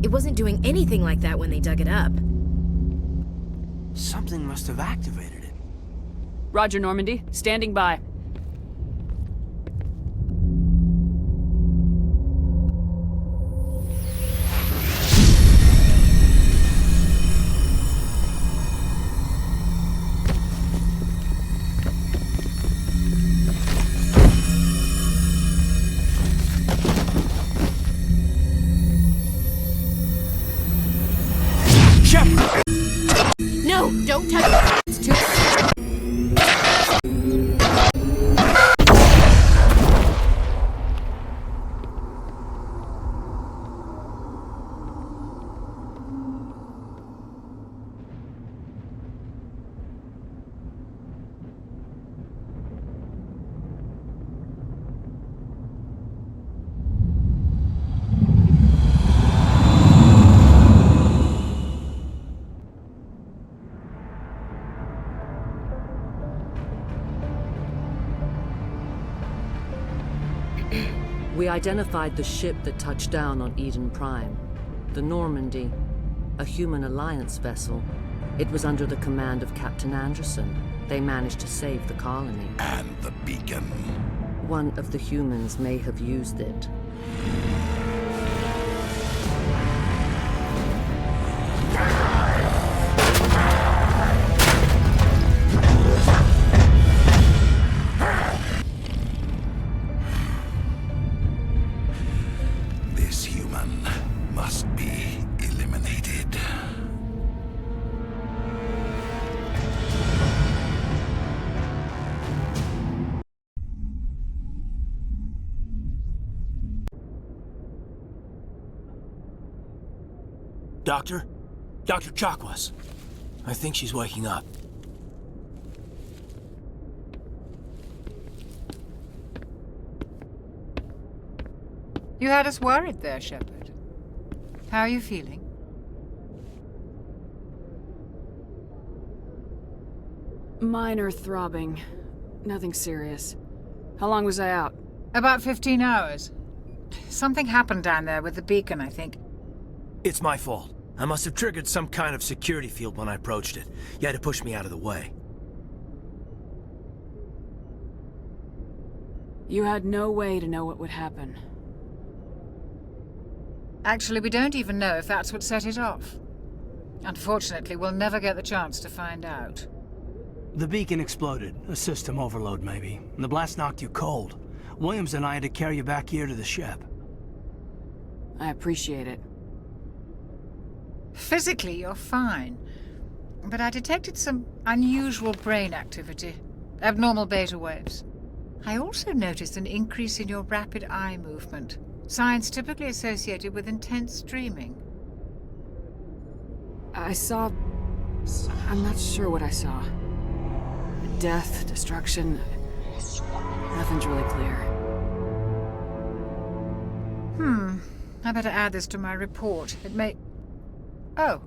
It wasn't doing anything like that when they dug it up. Something must have activated it. Roger, Normandy. Standing by. Don't touch. It's too. We identified the ship that touched down on Eden Prime. The Normandy, a human alliance vessel. It was under the command of Captain Anderson. They managed to save the colony. And the beacon. One of the humans may have used it. This human must be eliminated. Doctor? Dr. Chakwas. I think she's waking up. You had us worried there, Shepard. How are you feeling? Minor throbbing. Nothing serious. How long was I out? About 15 hours. Something happened down there with the beacon, I think. It's my fault. I must have triggered some kind of security field when I approached it. You had to push me out of the way. You had no way to know what would happen. Actually, we don't even know if that's what set it off. Unfortunately, we'll never get the chance to find out. The beacon exploded. A system overload, maybe. And the blast knocked you cold. Williams and I had to carry you back here to the ship. I appreciate it. Physically, you're fine. But I detected some unusual brain activity. Abnormal beta waves. I also noticed an increase in your rapid eye movement. Signs typically associated with intense dreaming. I saw... I'm not sure what I saw. Death, destruction... Nothing's really clear. I better add this to my report. It may... Oh,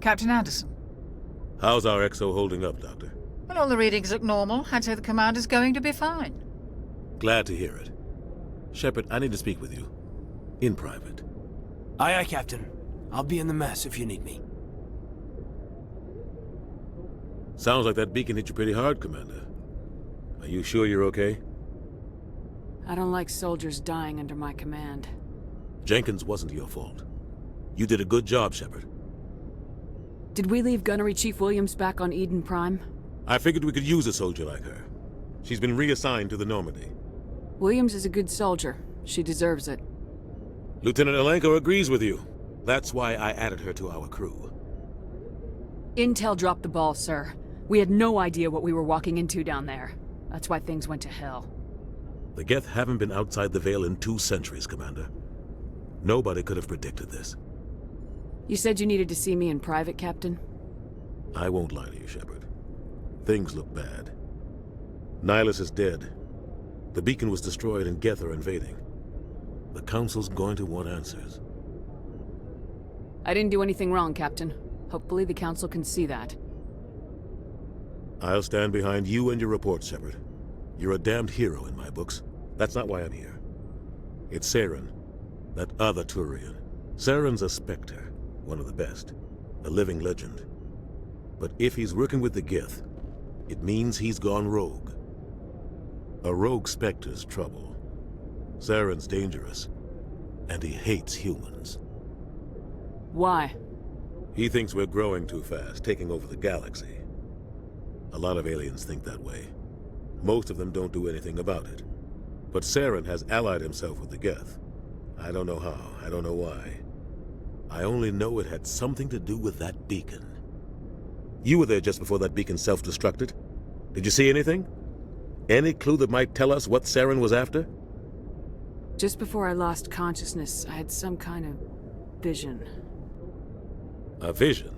Captain Anderson. How's our XO holding up, Doctor? Well, all the readings look normal. I'd say the commander's going to be fine. Glad to hear it. Shepard, I need to speak with you. In private. Aye, aye, Captain. I'll be in the mess if you need me. Sounds like that beacon hit you pretty hard, Commander. Are you sure you're okay? I don't like soldiers dying under my command. Jenkins wasn't your fault. You did a good job, Shepard. Did we leave Gunnery Chief Williams back on Eden Prime? I figured we could use a soldier like her. She's been reassigned to the Normandy. Williams is a good soldier. She deserves it. Lieutenant Alenko agrees with you. That's why I added her to our crew. Intel dropped the ball, sir. We had no idea what we were walking into down there. That's why things went to hell. The Geth haven't been outside the Veil in 2 centuries, Commander. Nobody could have predicted this. You said you needed to see me in private, Captain? I won't lie to you, Shepard. Things look bad. Nihilus is dead. The beacon was destroyed and Geth are invading. The Council's going to want answers. I didn't do anything wrong, Captain. Hopefully the Council can see that. I'll stand behind you and your report, Shepard. You're a damned hero in my books. That's not why I'm here. It's Saren, that other Turian. Saren's a Spectre, one of the best, a living legend. But if he's working with the Geth, it means he's gone rogue. A rogue Spectre's trouble. Saren's dangerous, and he hates humans. Why? He thinks we're growing too fast, taking over the galaxy. A lot of aliens think that way. Most of them don't do anything about it. But Saren has allied himself with the Geth. I don't know how, I don't know why. I only know it had something to do with that beacon. You were there just before that beacon self-destructed. Did you see anything? Any clue that might tell us what Saren was after? Just before I lost consciousness, I had some kind of vision. A vision?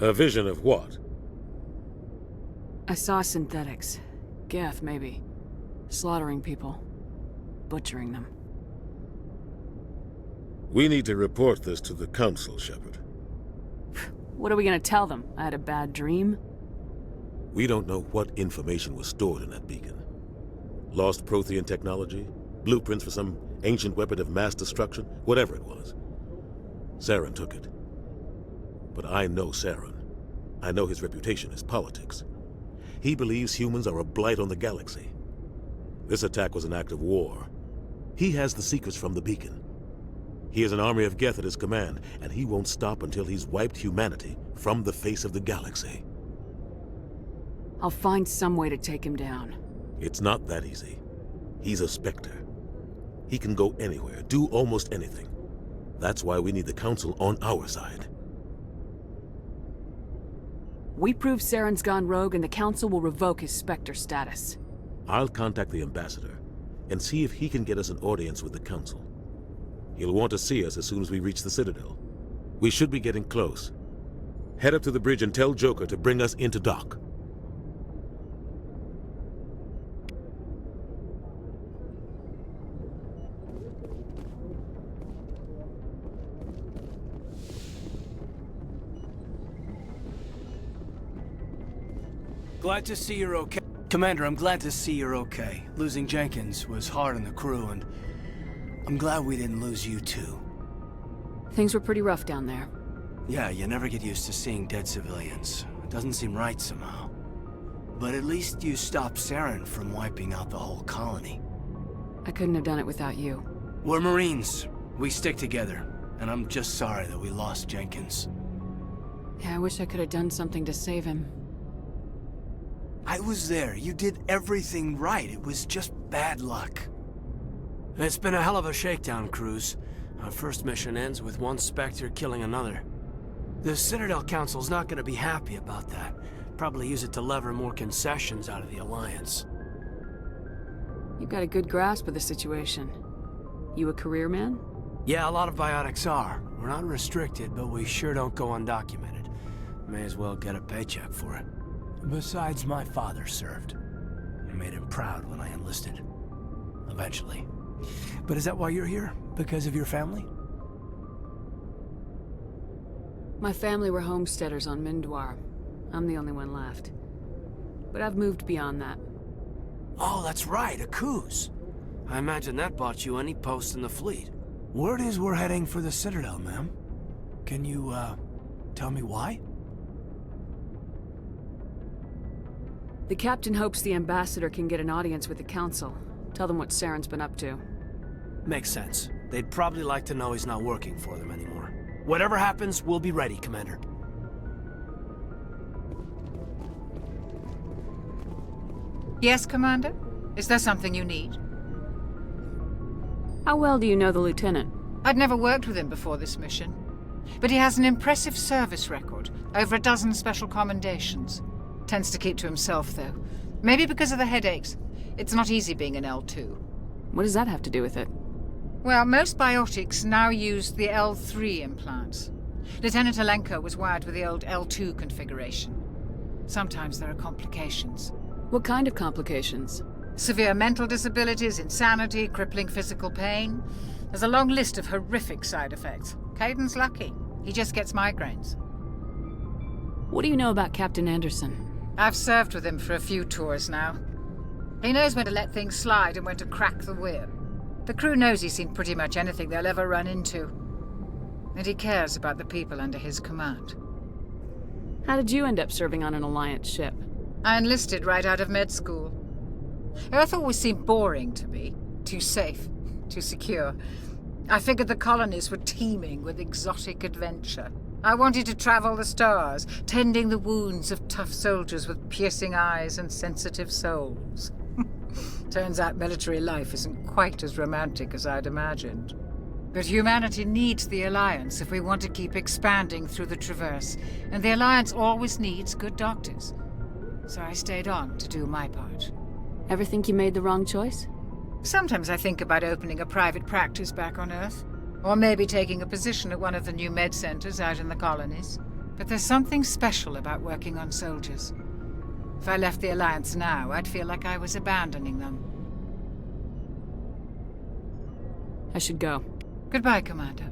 A vision of what? I saw synthetics. Geth, maybe. Slaughtering people. Butchering them. We need to report this to the Council, Shepard. What are we gonna tell them? I had a bad dream? We don't know what information was stored in that beacon. Lost Prothean technology? Blueprints for some ancient weapon of mass destruction? Whatever it was. Saren took it. But I know Saren. I know his reputation is politics. He believes humans are a blight on the galaxy. This attack was an act of war. He has the secrets from the beacon. He has an army of Geth at his command, and he won't stop until he's wiped humanity from the face of the galaxy. I'll find some way to take him down. It's not that easy. He's a Spectre. He can go anywhere, do almost anything. That's why we need the Council on our side. We prove Saren's gone rogue and the Council will revoke his Spectre status. I'll contact the Ambassador and see if he can get us an audience with the Council. He'll want to see us as soon as we reach the Citadel. We should be getting close. Head up to the bridge and tell Joker to bring us into dock. Glad to see you're okay. Commander, I'm glad to see you're okay. Losing Jenkins was hard on the crew, and I'm glad we didn't lose you too. Things were pretty rough down there. Yeah, you never get used to seeing dead civilians. It doesn't seem right somehow. But at least you stopped Saren from wiping out the whole colony. I couldn't have done it without you. We're Marines. We stick together. And I'm just sorry that we lost Jenkins. Yeah, I wish I could have done something to save him. I was there. You did everything right. It was just bad luck. It's been a hell of a shakedown, Cruz. Our first mission ends with one Spectre killing another. The Citadel Council's not gonna be happy about that. Probably use it to lever more concessions out of the Alliance. You've got a good grasp of the situation. You a career man? Yeah, a lot of biotics are. We're not restricted, but we sure don't go undocumented. May as well get a paycheck for it. Besides, my father served. I made him proud when I enlisted. Eventually. But is that why you're here? Because of your family? My family were homesteaders on Mindwar. I'm the only one left. But I've moved beyond that. Oh, that's right, a Kuz. I imagine that bought you any post in the fleet. Word is we're heading for the Citadel, ma'am. Can you, tell me why? The captain hopes the ambassador can get an audience with the council. Tell them what Saren's been up to. Makes sense. They'd probably like to know he's not working for them anymore. Whatever happens, we'll be ready, Commander. Yes, Commander? Is there something you need? How well do you know the lieutenant? I'd never worked with him before this mission. But he has an impressive service record. Over a dozen special commendations. Tends to keep to himself, though. Maybe because of the headaches. It's not easy being an L2. What does that have to do with it? Well, most biotics now use the L3 implants. Lieutenant Alenko was wired with the old L2 configuration. Sometimes there are complications. What kind of complications? Severe mental disabilities, insanity, crippling physical pain. There's a long list of horrific side effects. Caden's lucky. He just gets migraines. What do you know about Captain Anderson? I've served with him for a few tours now. He knows when to let things slide and when to crack the whip. The crew knows he's seen pretty much anything they'll ever run into. And he cares about the people under his command. How did you end up serving on an Alliance ship? I enlisted right out of med school. Earth always seemed boring to me. Too safe, too secure. I figured the colonies were teeming with exotic adventure. I wanted to travel the stars, tending the wounds of tough soldiers with piercing eyes and sensitive souls. Turns out military life isn't quite as romantic as I'd imagined. But humanity needs the Alliance if we want to keep expanding through the Traverse, and the Alliance always needs good doctors. So I stayed on to do my part. Ever think you made the wrong choice? Sometimes I think about opening a private practice back on Earth, or maybe taking a position at one of the new med centers out in the colonies. But there's something special about working on soldiers. If I left the Alliance now, I'd feel like I was abandoning them. I should go. Goodbye, Commander.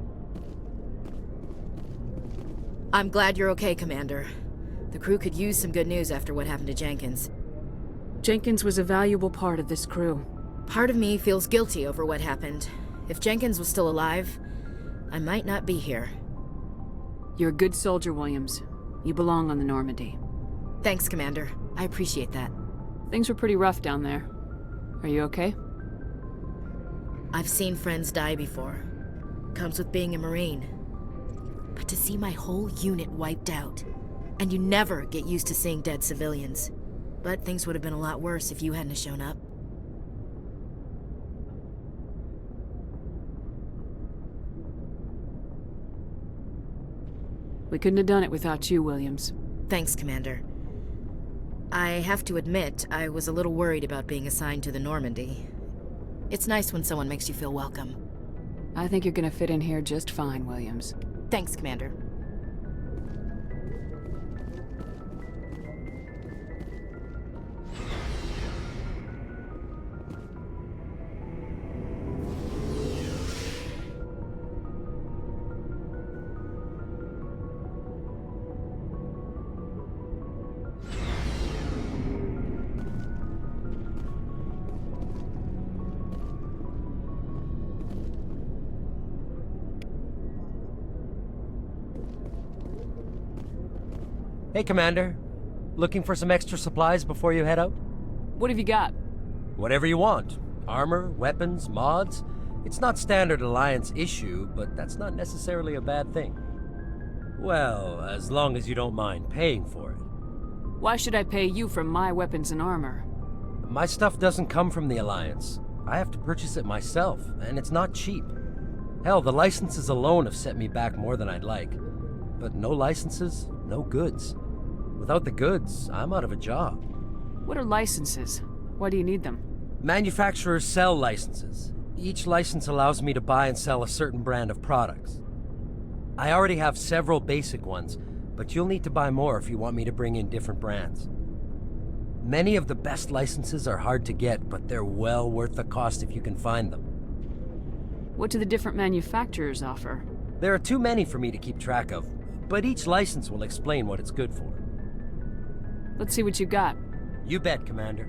I'm glad you're okay, Commander. The crew could use some good news after what happened to Jenkins. Jenkins was a valuable part of this crew. Part of me feels guilty over what happened. If Jenkins was still alive, I might not be here. You're a good soldier, Williams. You belong on the Normandy. Thanks, Commander. I appreciate that. Things were pretty rough down there. Are you okay? I've seen friends die before. Comes with being a Marine. But to see my whole unit wiped out, and you never get used to seeing dead civilians. But things would have been a lot worse if you hadn't shown up. We couldn't have done it without you, Williams. Thanks, Commander. I have to admit, I was a little worried about being assigned to the Normandy. It's nice when someone makes you feel welcome. I think you're gonna fit in here just fine, Williams. Thanks, Commander. Hey, Commander. Looking for some extra supplies before you head out? What have you got? Whatever you want. Armor, weapons, mods. It's not standard Alliance issue, but that's not necessarily a bad thing. Well, as long as you don't mind paying for it. Why should I pay you for my weapons and armor? My stuff doesn't come from the Alliance. I have to purchase it myself, and it's not cheap. Hell, the licenses alone have set me back more than I'd like. But no licenses, no goods. Without the goods, I'm out of a job. What are licenses? Why do you need them? Manufacturers sell licenses. Each license allows me to buy and sell a certain brand of products. I already have several basic ones, but you'll need to buy more if you want me to bring in different brands. Many of the best licenses are hard to get, but they're well worth the cost if you can find them. What do the different manufacturers offer? There are too many for me to keep track of, but each license will explain what it's good for. Let's see what you got. You bet, Commander.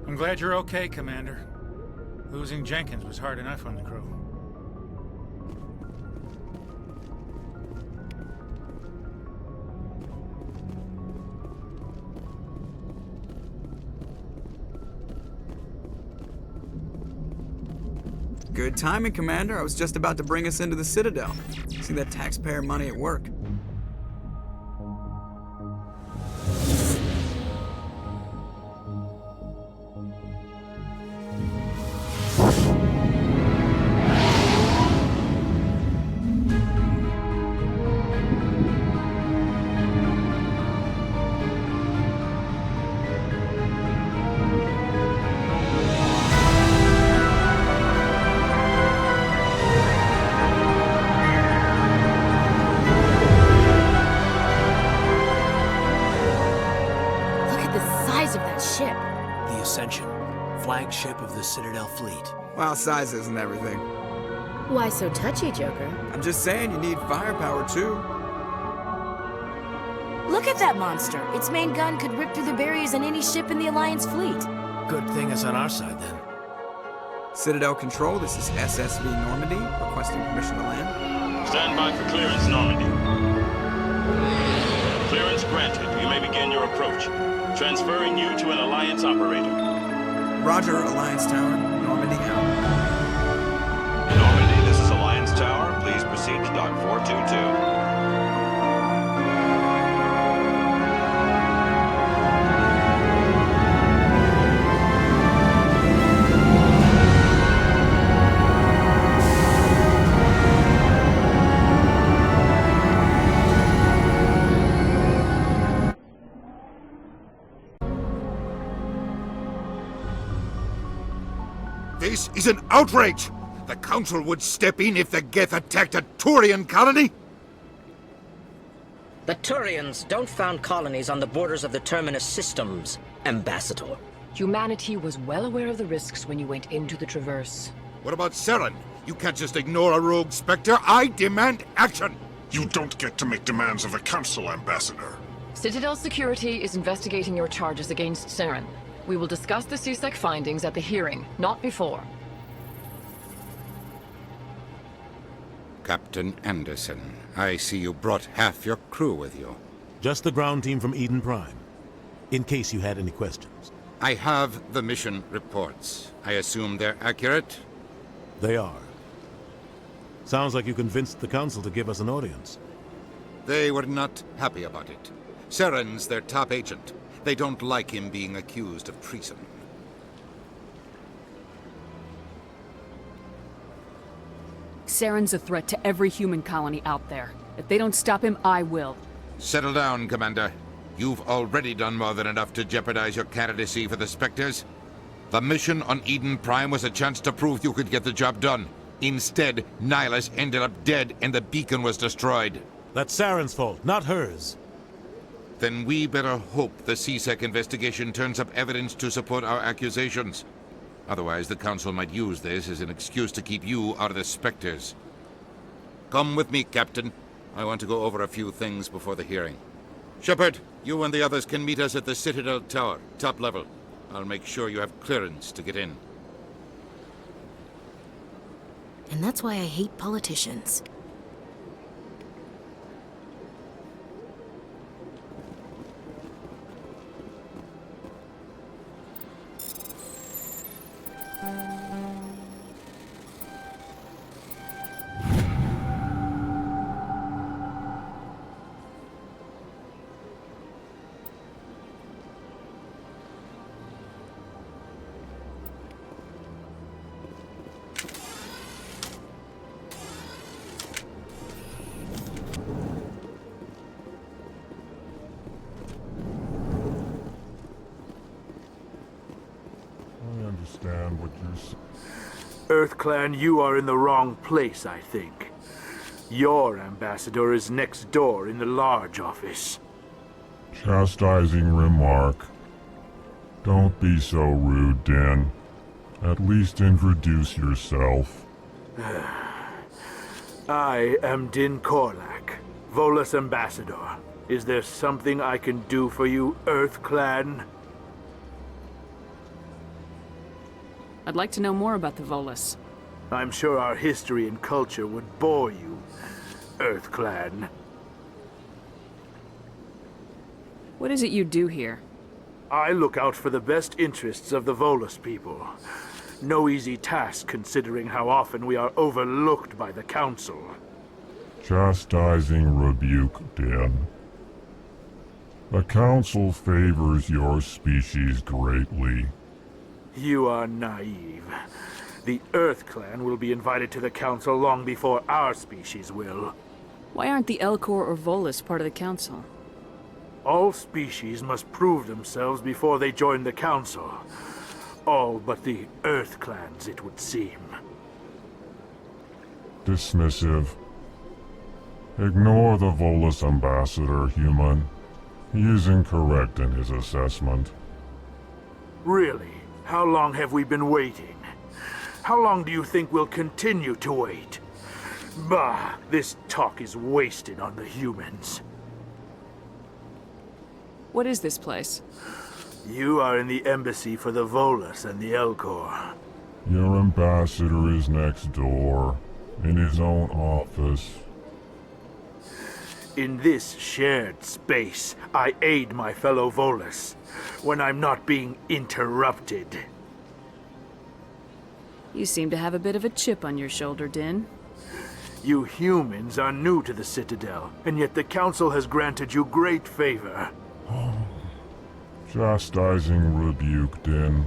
I'm glad you're okay, Commander. Losing Jenkins was hard enough on the crew. Good timing, Commander. I was just about to bring us into the Citadel. See that taxpayer money at work. Flagship of the Citadel fleet. Well, size isn't everything. Why so touchy, Joker? I'm just saying you need firepower, too. Look at that monster. Its main gun could rip through the barriers in any ship in the Alliance fleet. Good thing it's on our side, then. Citadel Control, this is SSV Normandy, requesting permission to land. Stand by for clearance, Normandy. Clearance granted. You may begin your approach. Transferring you to an Alliance operator. Roger, Alliance Tower. Normandy out. Normandy, this is Alliance Tower. Please proceed to Dock 422. This is an outrage! The Council would step in if the Geth attacked a Turian colony? The Turians don't found colonies on the borders of the Terminus systems, Ambassador. Humanity was well aware of the risks when you went into the Traverse. What about Saren? You can't just ignore a rogue Spectre. I demand action! You don't get to make demands of the Council, Ambassador. Citadel Security is investigating your charges against Saren. We will discuss the CSEC findings at the hearing, not before. Captain Anderson, I see you brought half your crew with you. Just the ground team from Eden Prime, in case you had any questions. I have the mission reports. I assume they're accurate? They are. Sounds like you convinced the Council to give us an audience. They were not happy about it. Saren's their top agent. They don't like him being accused of treason. Saren's a threat to every human colony out there. If they don't stop him, I will. Settle down, Commander. You've already done more than enough to jeopardize your candidacy for the Spectres. The mission on Eden Prime was a chance to prove you could get the job done. Instead, Nihilus ended up dead and the beacon was destroyed. That's Saren's fault, not hers. Then we better hope the CSEC investigation turns up evidence to support our accusations. Otherwise, the Council might use this as an excuse to keep you out of the Spectres. Come with me, Captain. I want to go over a few things before the hearing. Shepard, you and the others can meet us at the Citadel Tower, top level. I'll make sure you have clearance to get in. And that's why I hate politicians. What you're saying. EarthClan, you are in the wrong place, I think. Your ambassador is next door in the large office. Chastising remark. Don't be so rude, Din. At least introduce yourself. I am Din Korlak, Volus ambassador. Is there something I can do for you, EarthClan? I'd like to know more about the Volus. I'm sure our history and culture would bore you, EarthClan. What is it you do here? I look out for the best interests of the Volus people. No easy task considering how often we are overlooked by the Council. Chastising rebuke, Din. The Council favors your species greatly. You are naive. The EarthClan will be invited to the Council long before our species will. Why aren't the Elcor or Volus part of the Council? All species must prove themselves before they join the Council. All but the EarthClans, it would seem. Dismissive. Ignore the Volus ambassador, human. He is incorrect in his assessment. Really? How long have we been waiting? How long do you think we'll continue to wait? Bah, this talk is wasted on the humans. What is this place? You are in the embassy for the Volus and the Elcor. Your ambassador is next door, in his own office. In this shared space, I aid my fellow Volus when I'm not being interrupted. You seem to have a bit of a chip on your shoulder, Din. You humans are new to the Citadel, and yet the Council has granted you great favor. Chastising rebuke, Din.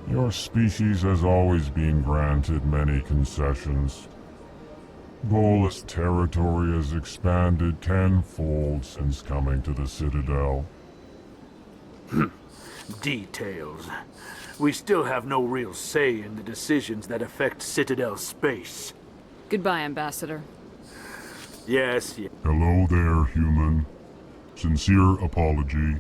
Your species has always been granted many concessions. Volus territory has expanded tenfold since coming to the Citadel. Details. We still have no real say in the decisions that affect Citadel space. Goodbye, Ambassador. Yes. Hello there, human. Sincere apology,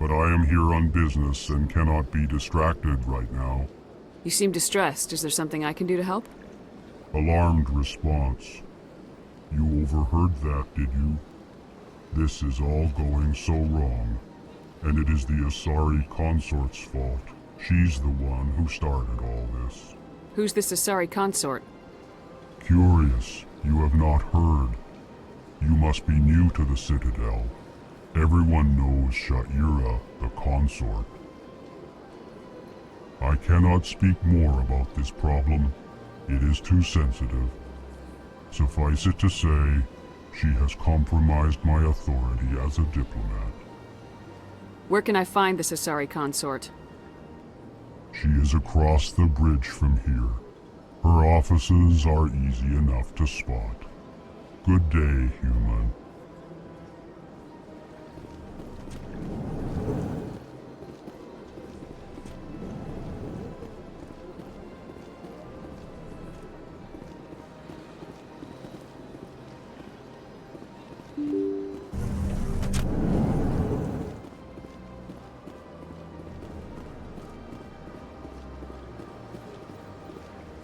but I am here on business and cannot be distracted right now. You seem distressed. Is there something I can do to help? Alarmed response. You overheard that, did you? This is all going so wrong, and it is the Asari consort's fault. She's the one who started all this. Who's this Asari consort? Curious, you have not heard. You must be new to the Citadel. Everyone knows Sha'ira, the consort. I cannot speak more about this problem. It is too sensitive. Suffice it to say, she has compromised my authority as a diplomat. Where can I find this Asari consort? She is across the bridge from here. Her offices are easy enough to spot. Good day, human.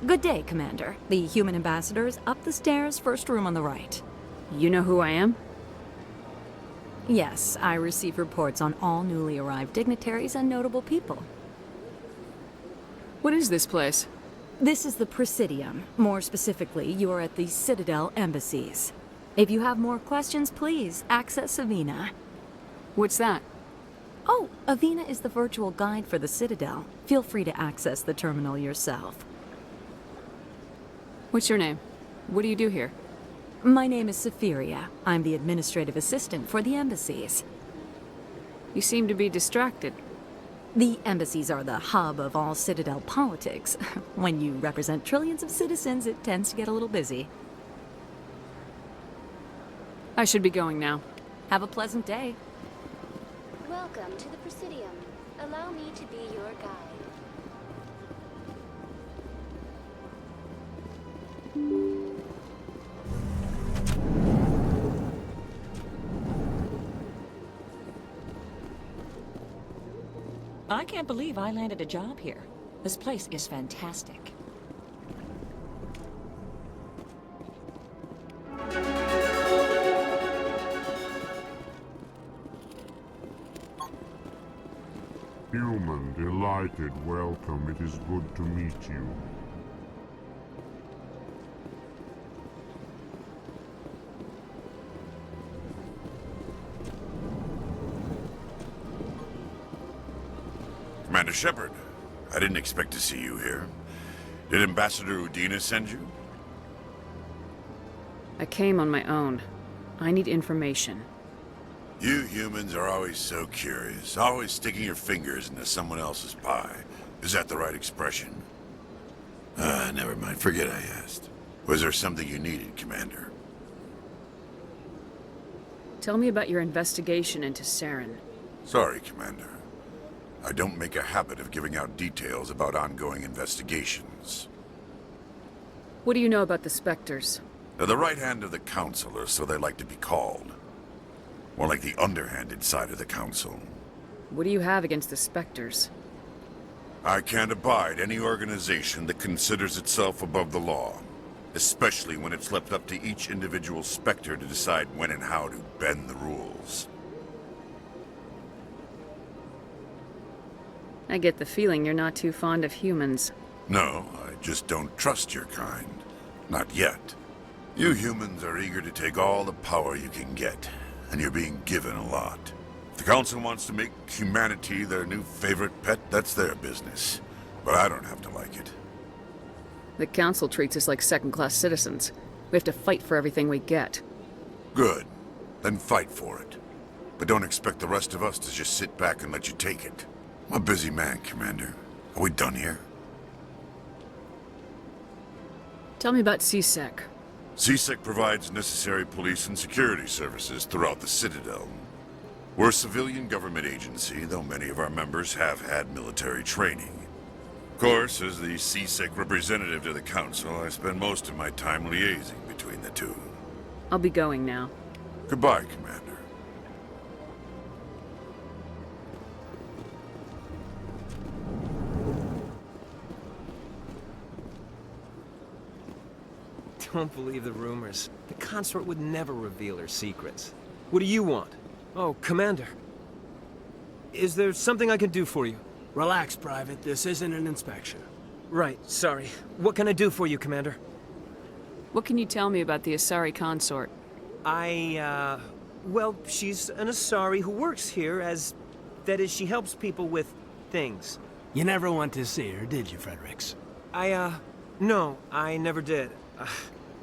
Good day, Commander. The human ambassador is up the stairs, first room on the right. You know who I am? Yes, I receive reports on all newly arrived dignitaries and notable people. What is this place? This is the Presidium. More specifically, you are at the Citadel embassies. If you have more questions, please access Avina. What's that? Oh, Avina is the virtual guide for the Citadel. Feel free to access the terminal yourself. What's your name? What do you do here? My name is Safiria. I'm the administrative assistant for the embassies. You seem to be distracted. The embassies are the hub of all Citadel politics. When you represent trillions of citizens, it tends to get a little busy. I should be going now. Have a pleasant day. Welcome to the Presidium. Allow me to be your guide. I can't believe I landed a job here. This place is fantastic. Human, delighted, welcome. It is good to meet you. Commander Shepard, I didn't expect to see you here. Did Ambassador Udina send you? I came on my own. I need information. You humans are always so curious, always sticking your fingers into someone else's pie. Is that the right expression? Never mind. Forget I asked. Was there something you needed, Commander? Tell me about your investigation into Saren. Sorry, Commander. I don't make a habit of giving out details about ongoing investigations. What do you know about the Spectres? They're the right hand of the Council, or so they like to be called. More like the underhanded side of the Council. What do you have against the Spectres? I can't abide any organization that considers itself above the law. Especially when it's left up to each individual Spectre to decide when and how to bend the rules. I get the feeling you're not too fond of humans. No, I just don't trust your kind. Not yet. You humans are eager to take all the power you can get, and you're being given a lot. If the Council wants to make humanity their new favorite pet, that's their business. But I don't have to like it. The Council treats us like second-class citizens. We have to fight for everything we get. Good. Then fight for it. But don't expect the rest of us to just sit back and let you take it. I'm a busy man, Commander. Are we done here? Tell me about CSEC. CSEC provides necessary police and security services throughout the Citadel. We're a civilian government agency, though many of our members have had military training. Of course, as the CSEC representative to the Council, I spend most of my time liaising between the two. I'll be going now. Goodbye, Commander. Don't believe the rumors. The consort would never reveal her secrets. What do you want? Oh, Commander. Is there something I can do for you? Relax, Private. This isn't an inspection. Right, sorry. What can I do for you, Commander? What can you tell me about the Asari consort? Well, she's an Asari who works here as... That is, she helps people with things. You never went to see her, did you, Fredericks? No, I never did.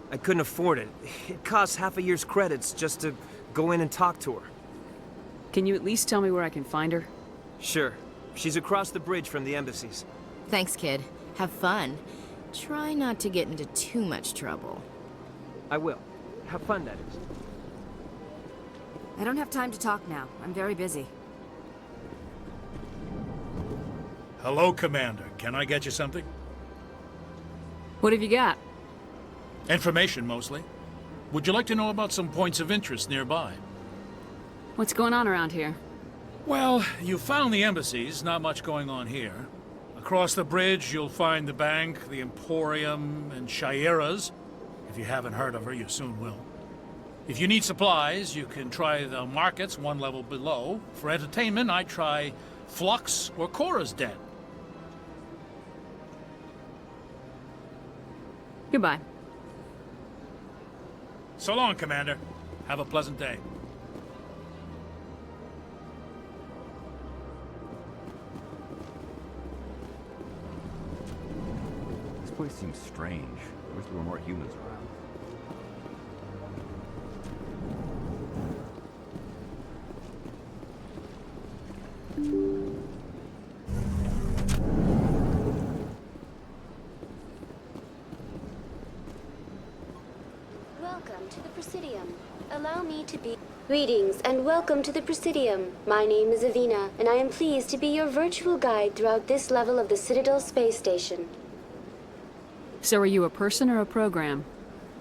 I couldn't afford it. It costs half a year's credits just to go in and talk to her. Can you at least tell me where I can find her? Sure. She's across the bridge from the embassies. Thanks, kid. Have fun. Try not to get into too much trouble. I will. Have fun, that is. I don't have time to talk now. I'm very busy. Hello, Commander. Can I get you something? What have you got? Information, mostly. Would you like to know about some points of interest nearby? What's going on around here? Well, you found the embassies. Not much going on here. Across the bridge, you'll find the bank, the Emporium, and Shaira's. If you haven't heard of her, you soon will. If you need supplies, you can try the markets one level below. For entertainment, I'd try Flux or Cora's Den. Goodbye. So long, Commander. Have a pleasant day. This place seems strange. I wish there were more humans around. Welcome to the Presidium. Allow me to be... Greetings and welcome to the Presidium. My name is Avina, and I am pleased to be your virtual guide throughout this level of the Citadel space station. So are you a person or a program?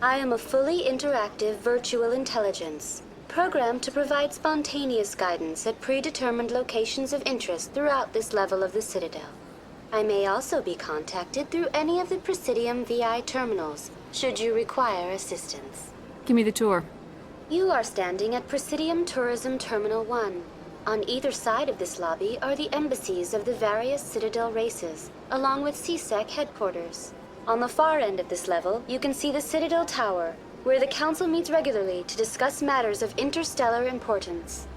I am a fully interactive virtual intelligence, programmed to provide spontaneous guidance at predetermined locations of interest throughout this level of the Citadel. I may also be contacted through any of the Presidium VI terminals, should you require assistance. Give me the tour. You are standing at Presidium Tourism Terminal 1. On either side of this lobby are the embassies of the various Citadel races, along with CSEC headquarters. On the far end of this level, you can see the Citadel Tower, where the Council meets regularly to discuss matters of interstellar importance.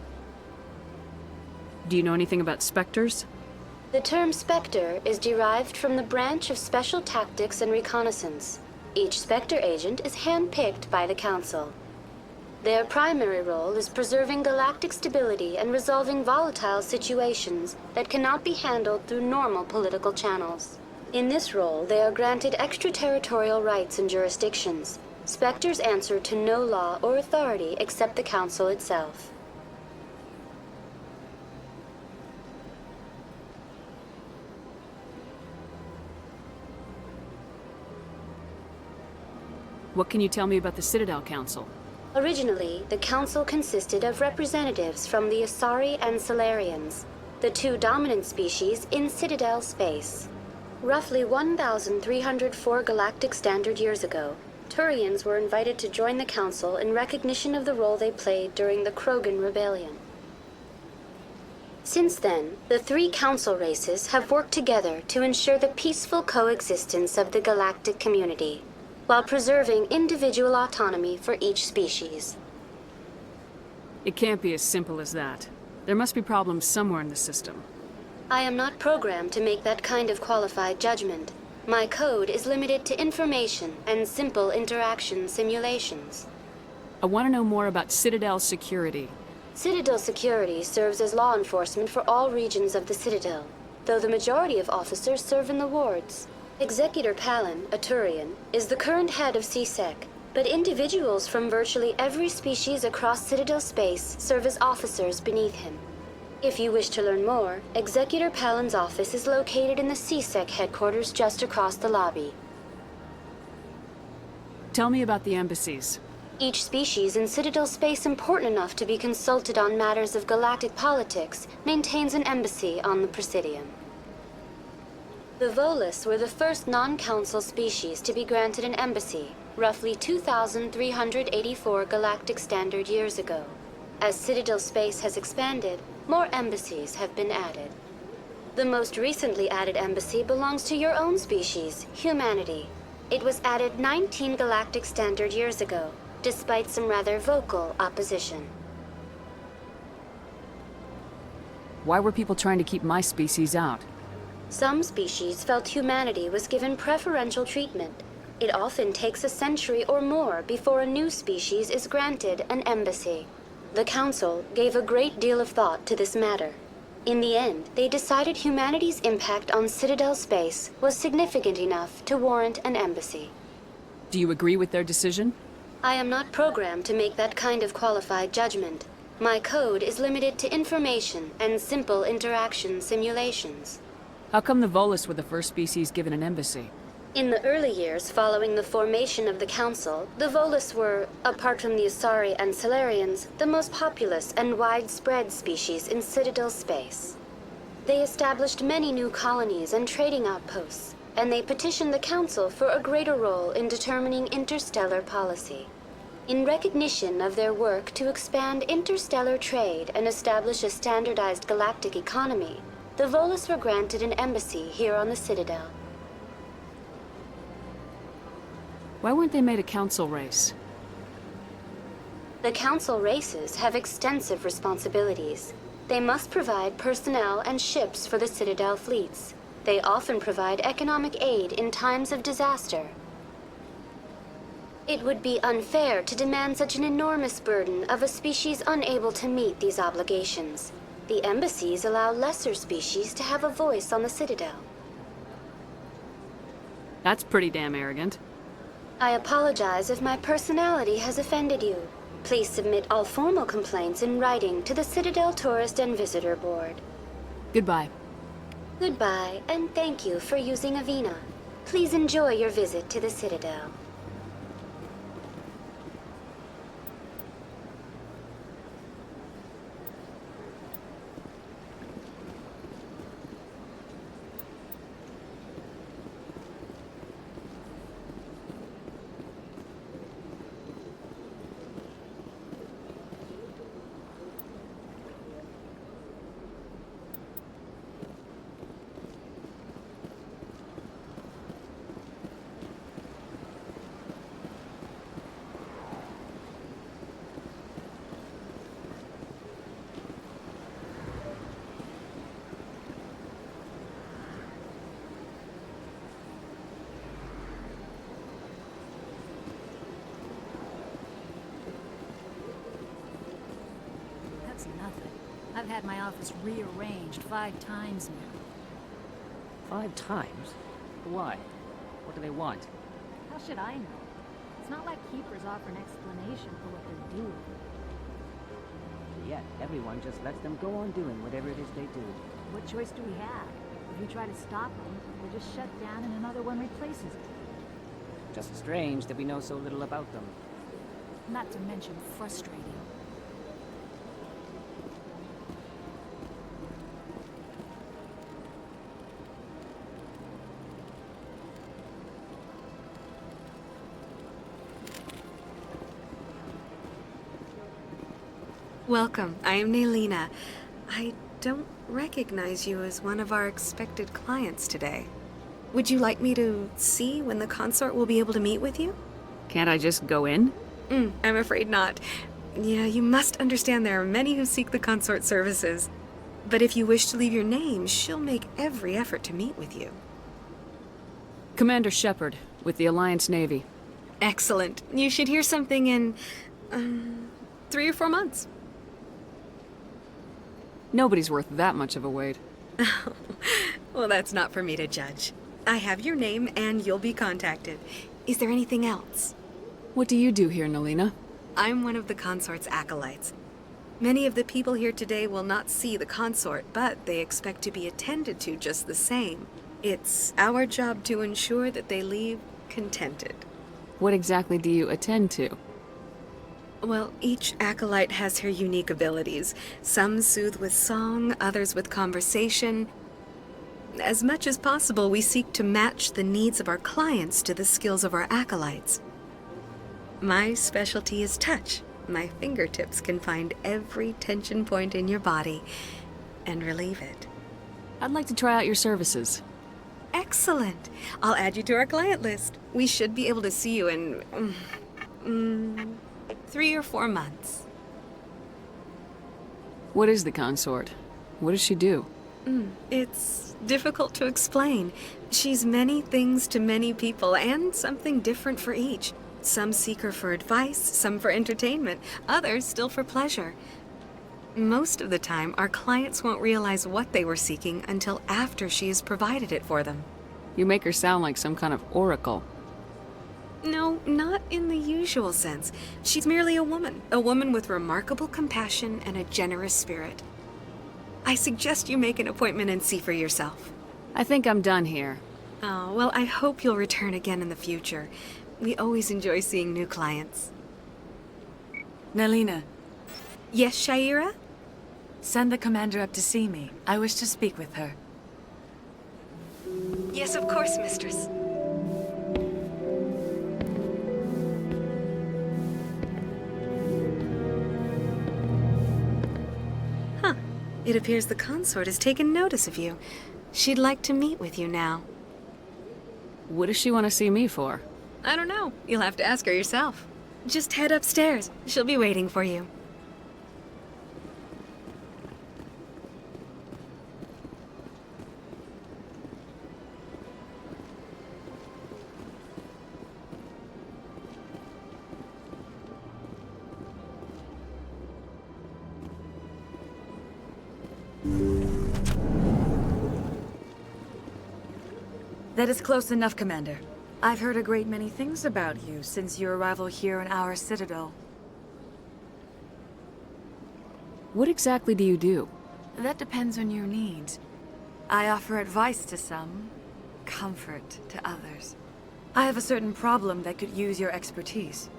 Do you know anything about Spectres? The term Spectre is derived from the branch of Special Tactics and Reconnaissance. Each Spectre agent is handpicked by the Council. Their primary role is preserving galactic stability and resolving volatile situations that cannot be handled through normal political channels. In this role, they are granted extraterritorial rights and jurisdictions. Spectres answer to no law or authority except the Council itself. What can you tell me about the Citadel Council? Originally, the Council consisted of representatives from the Asari and Solarians, the two dominant species in Citadel space. Roughly 1,304 galactic standard years ago, Turians were invited to join the Council in recognition of the role they played during the Krogan Rebellion. Since then, the three Council races have worked together to ensure the peaceful coexistence of the galactic community, while preserving individual autonomy for each species. It can't be as simple as that. There must be problems somewhere in the system. I am not programmed to make that kind of qualified judgment. My code is limited to information and simple interaction simulations. I want to know more about Citadel security. Citadel security serves as law enforcement for all regions of the Citadel, though the majority of officers serve in the wards. Executor Palin, a Turian, is the current head of CSEC, but individuals from virtually every species across Citadel space serve as officers beneath him. If you wish to learn more, Executor Palin's office is located in the CSEC headquarters just across the lobby. Tell me about the embassies. Each species in Citadel space important enough to be consulted on matters of galactic politics maintains an embassy on the Presidium. The Volus were the first non-council species to be granted an embassy, roughly 2,384 galactic standard years ago. As Citadel space has expanded, more embassies have been added. The most recently added embassy belongs to your own species, humanity. It was added 19 galactic standard years ago, despite some rather vocal opposition. Why were people trying to keep my species out? Some species felt humanity was given preferential treatment. It often takes a century or more before a new species is granted an embassy. The Council gave a great deal of thought to this matter. In the end, they decided humanity's impact on Citadel space was significant enough to warrant an embassy. Do you agree with their decision? I am not programmed to make that kind of qualified judgment. My code is limited to information and simple interaction simulations. How come the Volus were the first species given an embassy? In the early years following the formation of the Council, the Volus were, apart from the Asari and Solarians, the most populous and widespread species in Citadel space. They established many new colonies and trading outposts, and they petitioned the Council for a greater role in determining interstellar policy. In recognition of their work to expand interstellar trade and establish a standardized galactic economy, the Volus were granted an embassy here on the Citadel. Why weren't they made a council race? The Council races have extensive responsibilities. They must provide personnel and ships for the Citadel fleets. They often provide economic aid in times of disaster. It would be unfair to demand such an enormous burden of a species unable to meet these obligations. The embassies allow lesser species to have a voice on the Citadel. That's pretty damn arrogant. I apologize if my personality has offended you. Please submit all formal complaints in writing to the Citadel Tourist and Visitor Board. Goodbye. Goodbye, and thank you for using Avina. Please enjoy your visit to the Citadel. I've had my office rearranged 5 times now. 5 times? Why? What do they want? How should I know? It's not like Keepers offer an explanation for what they're doing. Yet, everyone just lets them go on doing whatever it is they do. What choice do we have? If you try to stop them, they're just shut down and another one replaces it. Just strange that we know so little about them. Not to mention frustrating. Welcome. I am Nelina. I don't recognize you as one of our expected clients today. Would you like me to see when the consort will be able to meet with you? Can't I just go in? I'm afraid not. Yeah, you must understand there are many who seek the consort services. But if you wish to leave your name, she'll make every effort to meet with you. Commander Shepard, with the Alliance Navy. Excellent. You should hear something in, 3 or 4 months. Nobody's worth that much of a wait. Well, that's not for me to judge. I have your name and you'll be contacted. Is there anything else? What do you do here, Nelina? I'm one of the consort's acolytes. Many of the people here today will not see the consort, but they expect to be attended to just the same. It's our job to ensure that they leave contented. What exactly do you attend to? Well, each acolyte has her unique abilities. Some soothe with song, others with conversation. As much as possible, we seek to match the needs of our clients to the skills of our acolytes. My specialty is touch. My fingertips can find every tension point in your body and relieve it. I'd like to try out your services. Excellent. I'll add you to our client list. We should be able to see you in 3 or 4 months. What is the consort? What does she do? It's difficult to explain. She's many things to many people, and something different for each. Some seek her for advice, some for entertainment, others still for pleasure. Most of the time, our clients won't realize what they were seeking until after she has provided it for them. You make her sound like some kind of oracle. No, not in the usual sense. She's merely a woman with remarkable compassion and a generous spirit. I suggest you make an appointment and see for yourself. I think I'm done here. Oh, well, I hope you'll return again in the future. We always enjoy seeing new clients. Nelina. Yes, Shaira? Send the commander up to see me. I wish to speak with her. Yes, of course, mistress. Huh. It appears the consort has taken notice of you. She'd like to meet with you now. What does she want to see me for? I don't know. You'll have to ask her yourself. Just head upstairs. She'll be waiting for you. That is close enough, Commander. I've heard a great many things about you since your arrival here in our citadel. What exactly do you do? That depends on your needs. I offer advice to some, comfort to others. I have a certain problem that could use your expertise.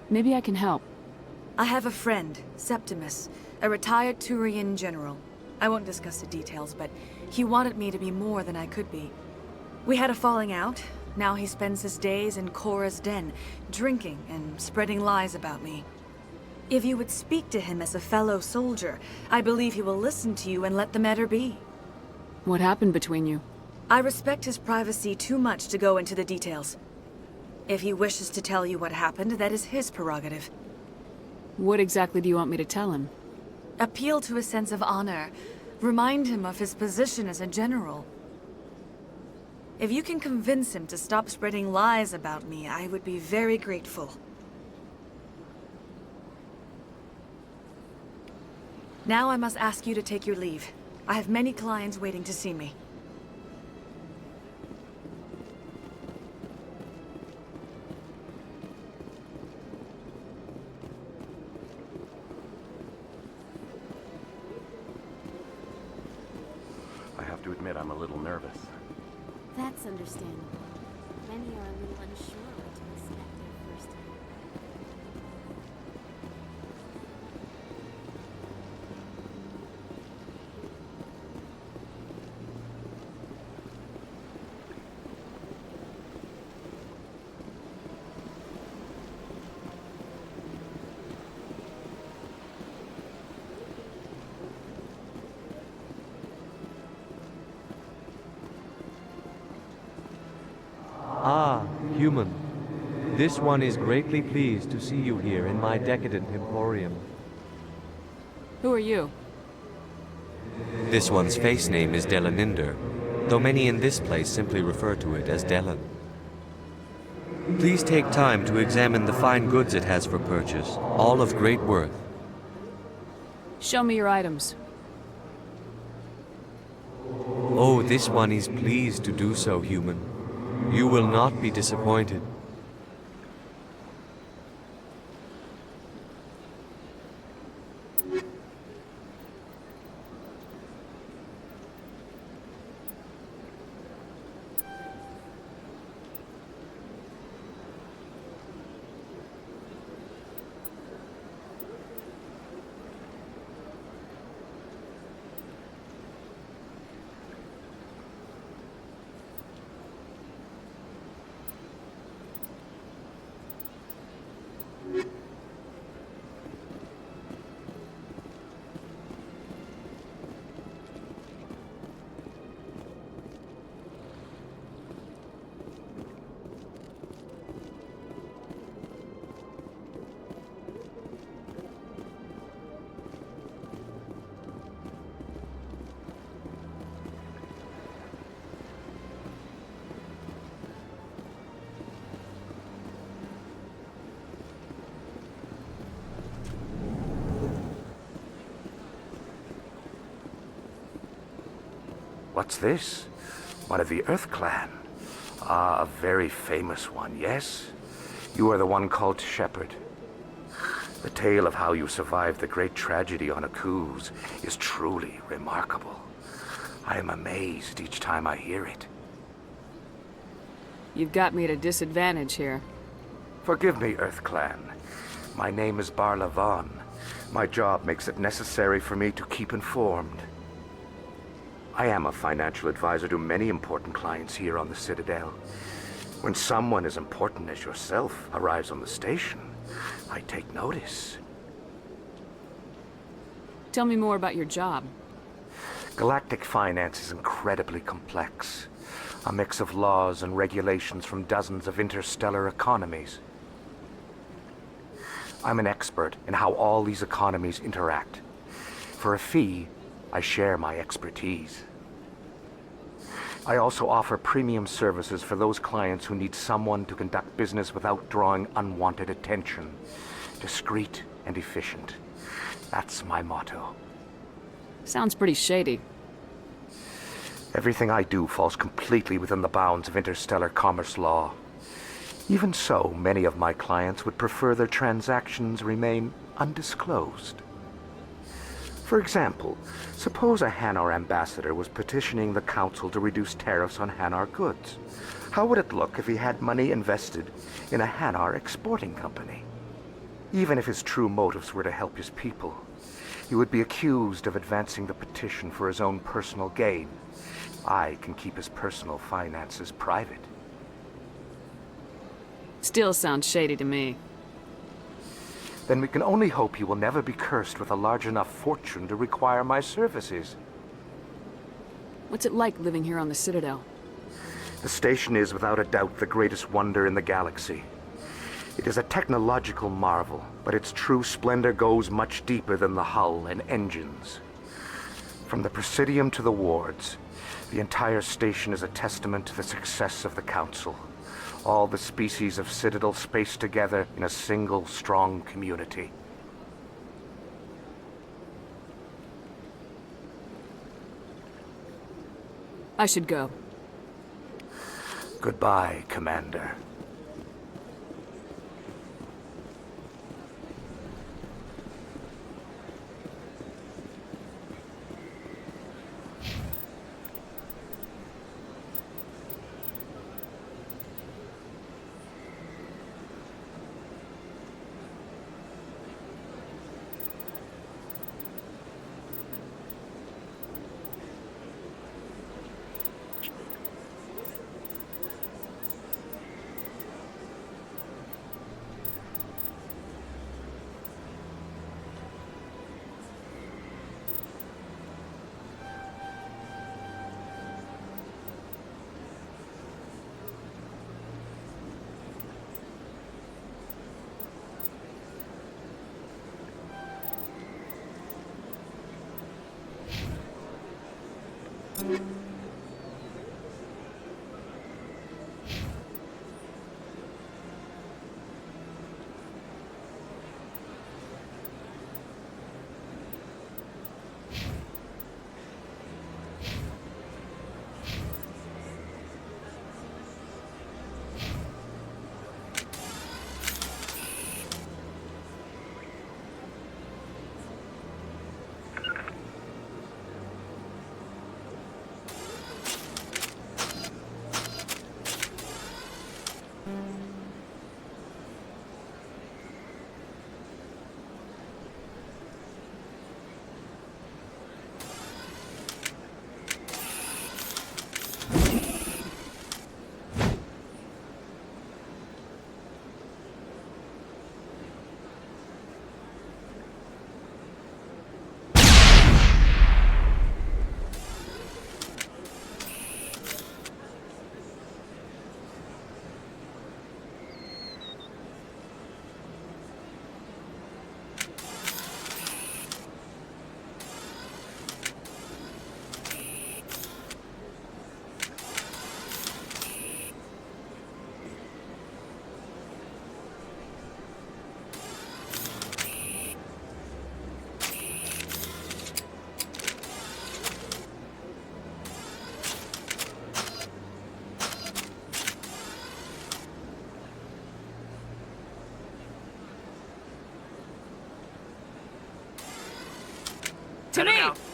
Maybe I can help. I have a friend, Septimus, a retired Turian general. I won't discuss the details, but he wanted me to be more than I could be. We had a falling out. Now he spends his days in Cora's den, drinking and spreading lies about me. If you would speak to him as a fellow soldier, I believe he will listen to you and let the matter be. What happened between you? I respect his privacy too much to go into the details. If he wishes to tell you what happened, that is his prerogative. What exactly do you want me to tell him? Appeal to his sense of honor. Remind him of his position as a general. If you can convince him to stop spreading lies about me, I would be very grateful. Now I must ask you to take your leave. I have many clients waiting to see me. I have to admit I'm a little nervous. That's understandable. Many are a little unsure what to expect their first time. Ah, human. This one is greatly pleased to see you here in my decadent emporium. Who are you? This one's face name is Delaninder, though many in this place simply refer to it as Delan. Please take time to examine the fine goods it has for purchase, all of great worth. Show me your items. Oh, this one is pleased to do so, human. You will not be disappointed. What's this? One of the Earth Clan. Ah, a very famous one, yes? You are the one called Shepherd. The tale of how you survived the great tragedy on Akuz is truly remarkable. I am amazed each time I hear it. You've got me at a disadvantage here. Forgive me, Earth Clan. My name is Barla Vaughn. My job makes it necessary for me to keep informed. I am a financial advisor to many important clients here on the Citadel. When someone as important as yourself arrives on the station, I take notice. Tell me more about your job. Galactic finance is incredibly complex. A mix of laws and regulations from dozens of interstellar economies. I'm an expert in how all these economies interact. For a fee, I share my expertise. I also offer premium services for those clients who need someone to conduct business without drawing unwanted attention. Discreet and efficient. That's my motto. Sounds pretty shady. Everything I do falls completely within the bounds of interstellar commerce law. Even so, many of my clients would prefer their transactions remain undisclosed. For example, suppose a Hanar ambassador was petitioning the council to reduce tariffs on Hanar goods. How would it look if he had money invested in a Hanar exporting company? Even if his true motives were to help his people, he would be accused of advancing the petition for his own personal gain. I can keep his personal finances private. Still sounds shady to me. Then we can only hope he will never be cursed with a large enough fortune to require my services. What's it like living here on the Citadel? The station is without a doubt the greatest wonder in the galaxy. It is a technological marvel, but its true splendor goes much deeper than the hull and engines. From the Presidium to the wards, the entire station is a testament to the success of the Council. All the species of Citadel spaced together in a single strong community. I should go. Goodbye, Commander. To me!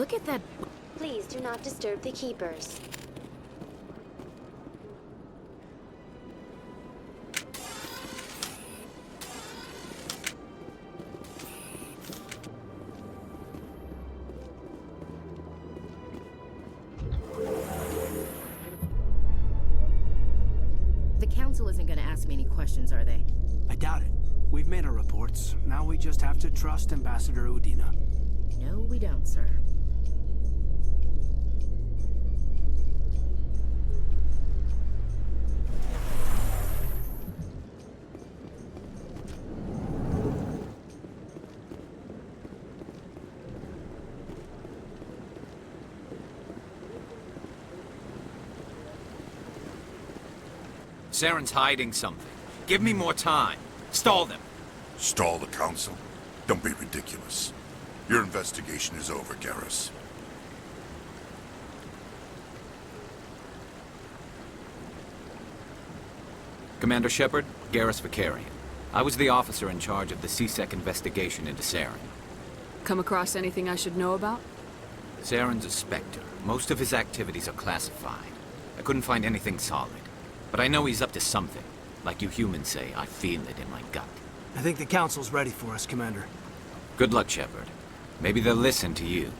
Look at that. Please do not disturb the keepers. The council isn't gonna ask me any questions, are they? I doubt it. We've made our reports. Now we just have to trust Ambassador Udina. No, we don't, sir. Saren's hiding something. Give me more time. Stall them. Stall the council? Don't be ridiculous. Your investigation is over, Garrus. Commander Shepard, Garrus Vicarian. I was the officer in charge of the C-Sec investigation into Saren. Come across anything I should know about? Saren's a Spectre. Most of his activities are classified. I couldn't find anything solid. But I know he's up to something. Like you humans say, I feel it in my gut. I think the council's ready for us, Commander. Good luck, Shepard. Maybe they'll listen to you.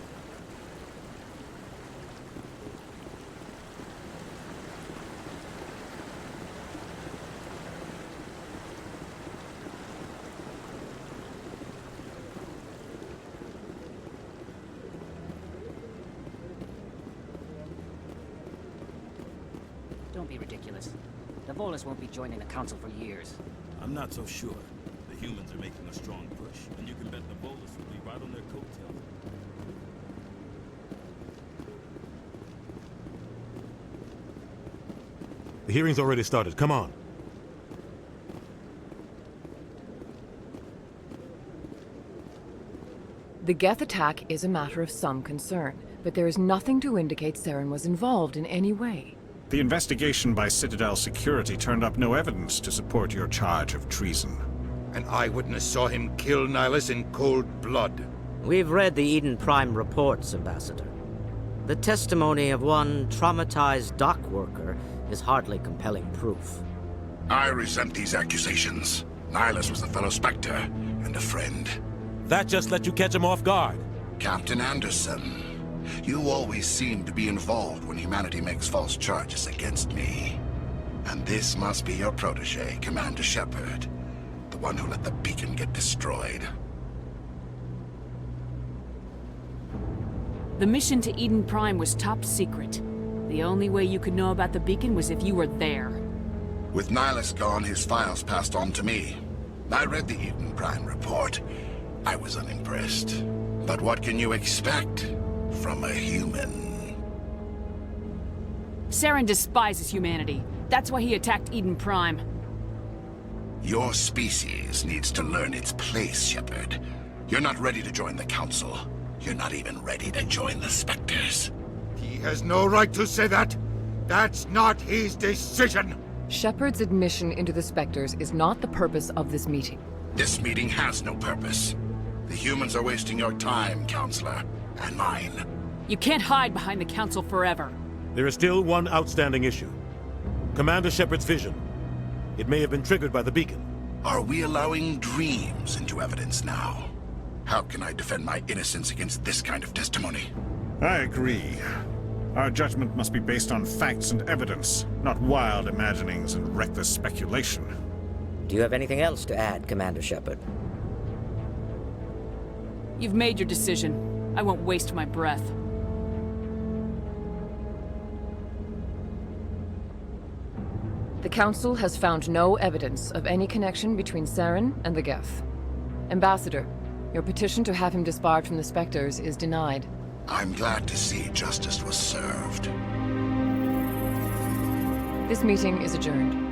Don't be ridiculous. The Volus won't be joining the council for years. I'm not so sure. The humans are making a strong push, and you can bet the Volus will be right on their coattails. The hearing's already started. Come on. The Geth attack is a matter of some concern, but there is nothing to indicate Saren was involved in any way. The investigation by Citadel Security turned up no evidence to support your charge of treason. An eyewitness saw him kill Nihilus in cold blood. We've read the Eden Prime reports, Ambassador. The testimony of one traumatized dock worker is hardly compelling proof. I resent these accusations. Nihilus was a fellow Spectre and a friend. That just let you catch him off guard. Captain Anderson, you always seem to be involved when humanity makes false charges against me. And this must be your protege, Commander Shepard. The one who let the beacon get destroyed. The mission to Eden Prime was top secret. The only way you could know about the beacon was if you were there. With Nihilus gone, his files passed on to me. I read the Eden Prime report. I was unimpressed. But what can you expect from a human? Saren despises humanity. That's why he attacked Eden Prime. Your species needs to learn its place, Shepard. You're not ready to join the Council. You're not even ready to join the Spectres. He has no right to say that. That's not his decision. Shepard's admission into the Spectres is not the purpose of this meeting. This meeting has no purpose. The humans are wasting your time, Counselor, and mine. You can't hide behind the Council forever. There is still one outstanding issue. Commander Shepard's vision. It may have been triggered by the beacon. Are we allowing dreams into evidence now? How can I defend my innocence against this kind of testimony? I agree. Our judgment must be based on facts and evidence, not wild imaginings and reckless speculation. Do you have anything else to add, Commander Shepard? You've made your decision. I won't waste my breath. The Council has found no evidence of any connection between Saren and the Geth. Ambassador, your petition to have him disbarred from the Spectres is denied. I'm glad to see justice was served. This meeting is adjourned.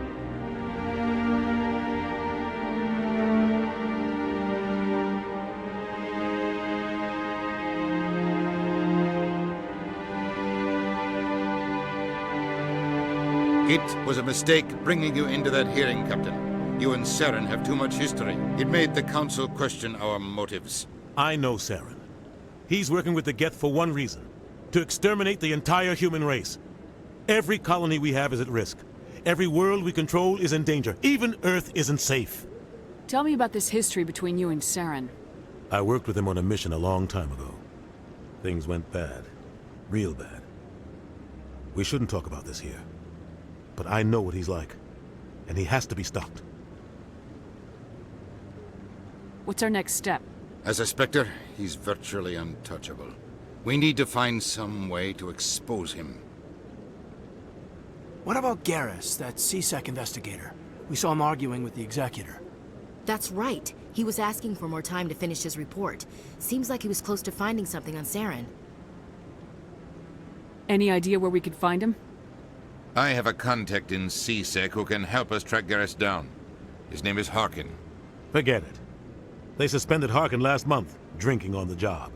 It was a mistake bringing you into that hearing, Captain. You and Saren have too much history. It made the Council question our motives. I know Saren. He's working with the Geth for one reason: to exterminate the entire human race. Every colony we have is at risk. Every world we control is in danger. Even Earth isn't safe. Tell me about this history between you and Saren. I worked with him on a mission a long time ago. Things went bad. Real bad. We shouldn't talk about this here. But I know what he's like. And he has to be stopped. What's our next step? As a Spectre, he's virtually untouchable. We need to find some way to expose him. What about Garrus, that CSEC investigator? We saw him arguing with the executor. That's right. He was asking for more time to finish his report. Seems like he was close to finding something on Saren. Any idea where we could find him? I have a contact in CSEC who can help us track Garrus down. His name is Harkin. Forget it. They suspended Harkin last month, drinking on the job.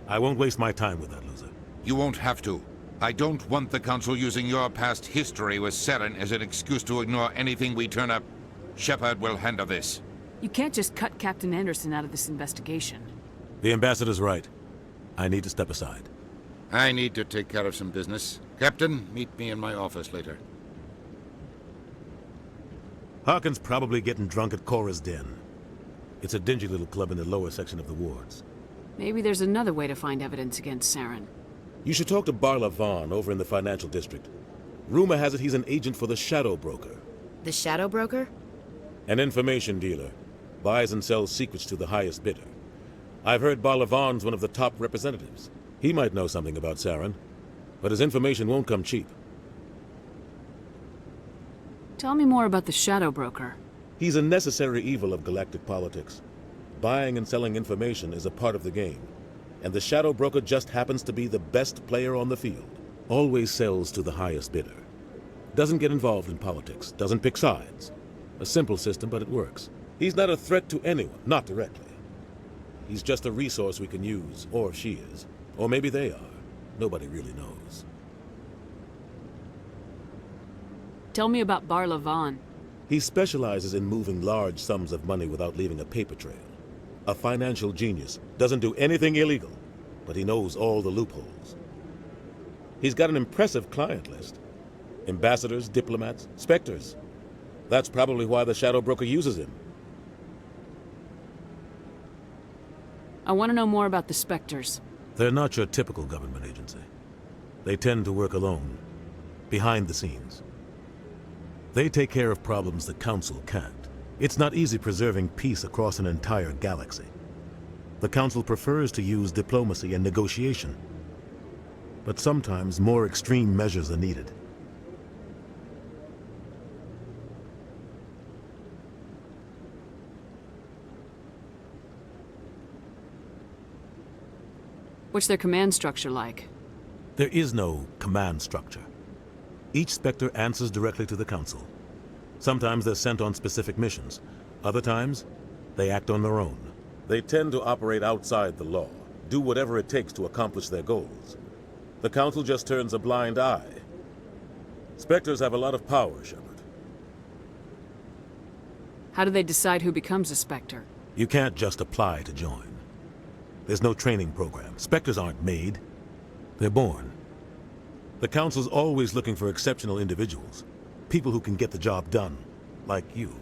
I won't waste my time with that loser. You won't have to. I don't want the Council using your past history with Saren as an excuse to ignore anything we turn up. Shepard will handle this. You can't just cut Captain Anderson out of this investigation. The Ambassador's right. I need to step aside. I need to take care of some business. Captain, meet me in my office later. Harkin's probably getting drunk at Cora's Den. It's a dingy little club in the lower section of the wards. Maybe there's another way to find evidence against Saren. You should talk to Barla Vaughn over in the financial district. Rumor has it he's an agent for the Shadow Broker. The Shadow Broker? An information dealer. Buys and sells secrets to the highest bidder. I've heard Barla Vaughn's one of the top representatives. He might know something about Saren, but his information won't come cheap. Tell me more about the Shadow Broker. He's a necessary evil of galactic politics. Buying and selling information is a part of the game, and the Shadow Broker just happens to be the best player on the field. Always sells to the highest bidder. Doesn't get involved in politics, doesn't pick sides. A simple system, but it works. He's not a threat to anyone, not directly. He's just a resource we can use, or she is. Or maybe they are. Nobody really knows. Tell me about Barla Vaughn. He specializes in moving large sums of money without leaving a paper trail. A financial genius. Doesn't do anything illegal, but he knows all the loopholes. He's got an impressive client list. Ambassadors, diplomats, Spectres. That's probably why the Shadow Broker uses him. I want to know more about the Spectres. They're not your typical government agency. They tend to work alone, behind the scenes. They take care of problems the Council can't. It's not easy preserving peace across an entire galaxy. The Council prefers to use diplomacy and negotiation. But sometimes more extreme measures are needed. What's their command structure like? There is no command structure. Each Spectre answers directly to the Council. Sometimes they're sent on specific missions. Other times, they act on their own. They tend to operate outside the law, do whatever it takes to accomplish their goals. The Council just turns a blind eye. Spectres have a lot of power, Shepard. How do they decide who becomes a Spectre? You can't just apply to join. There's no training program. Spectres aren't made. They're born. The Council's always looking for exceptional individuals. People who can get the job done. Like you.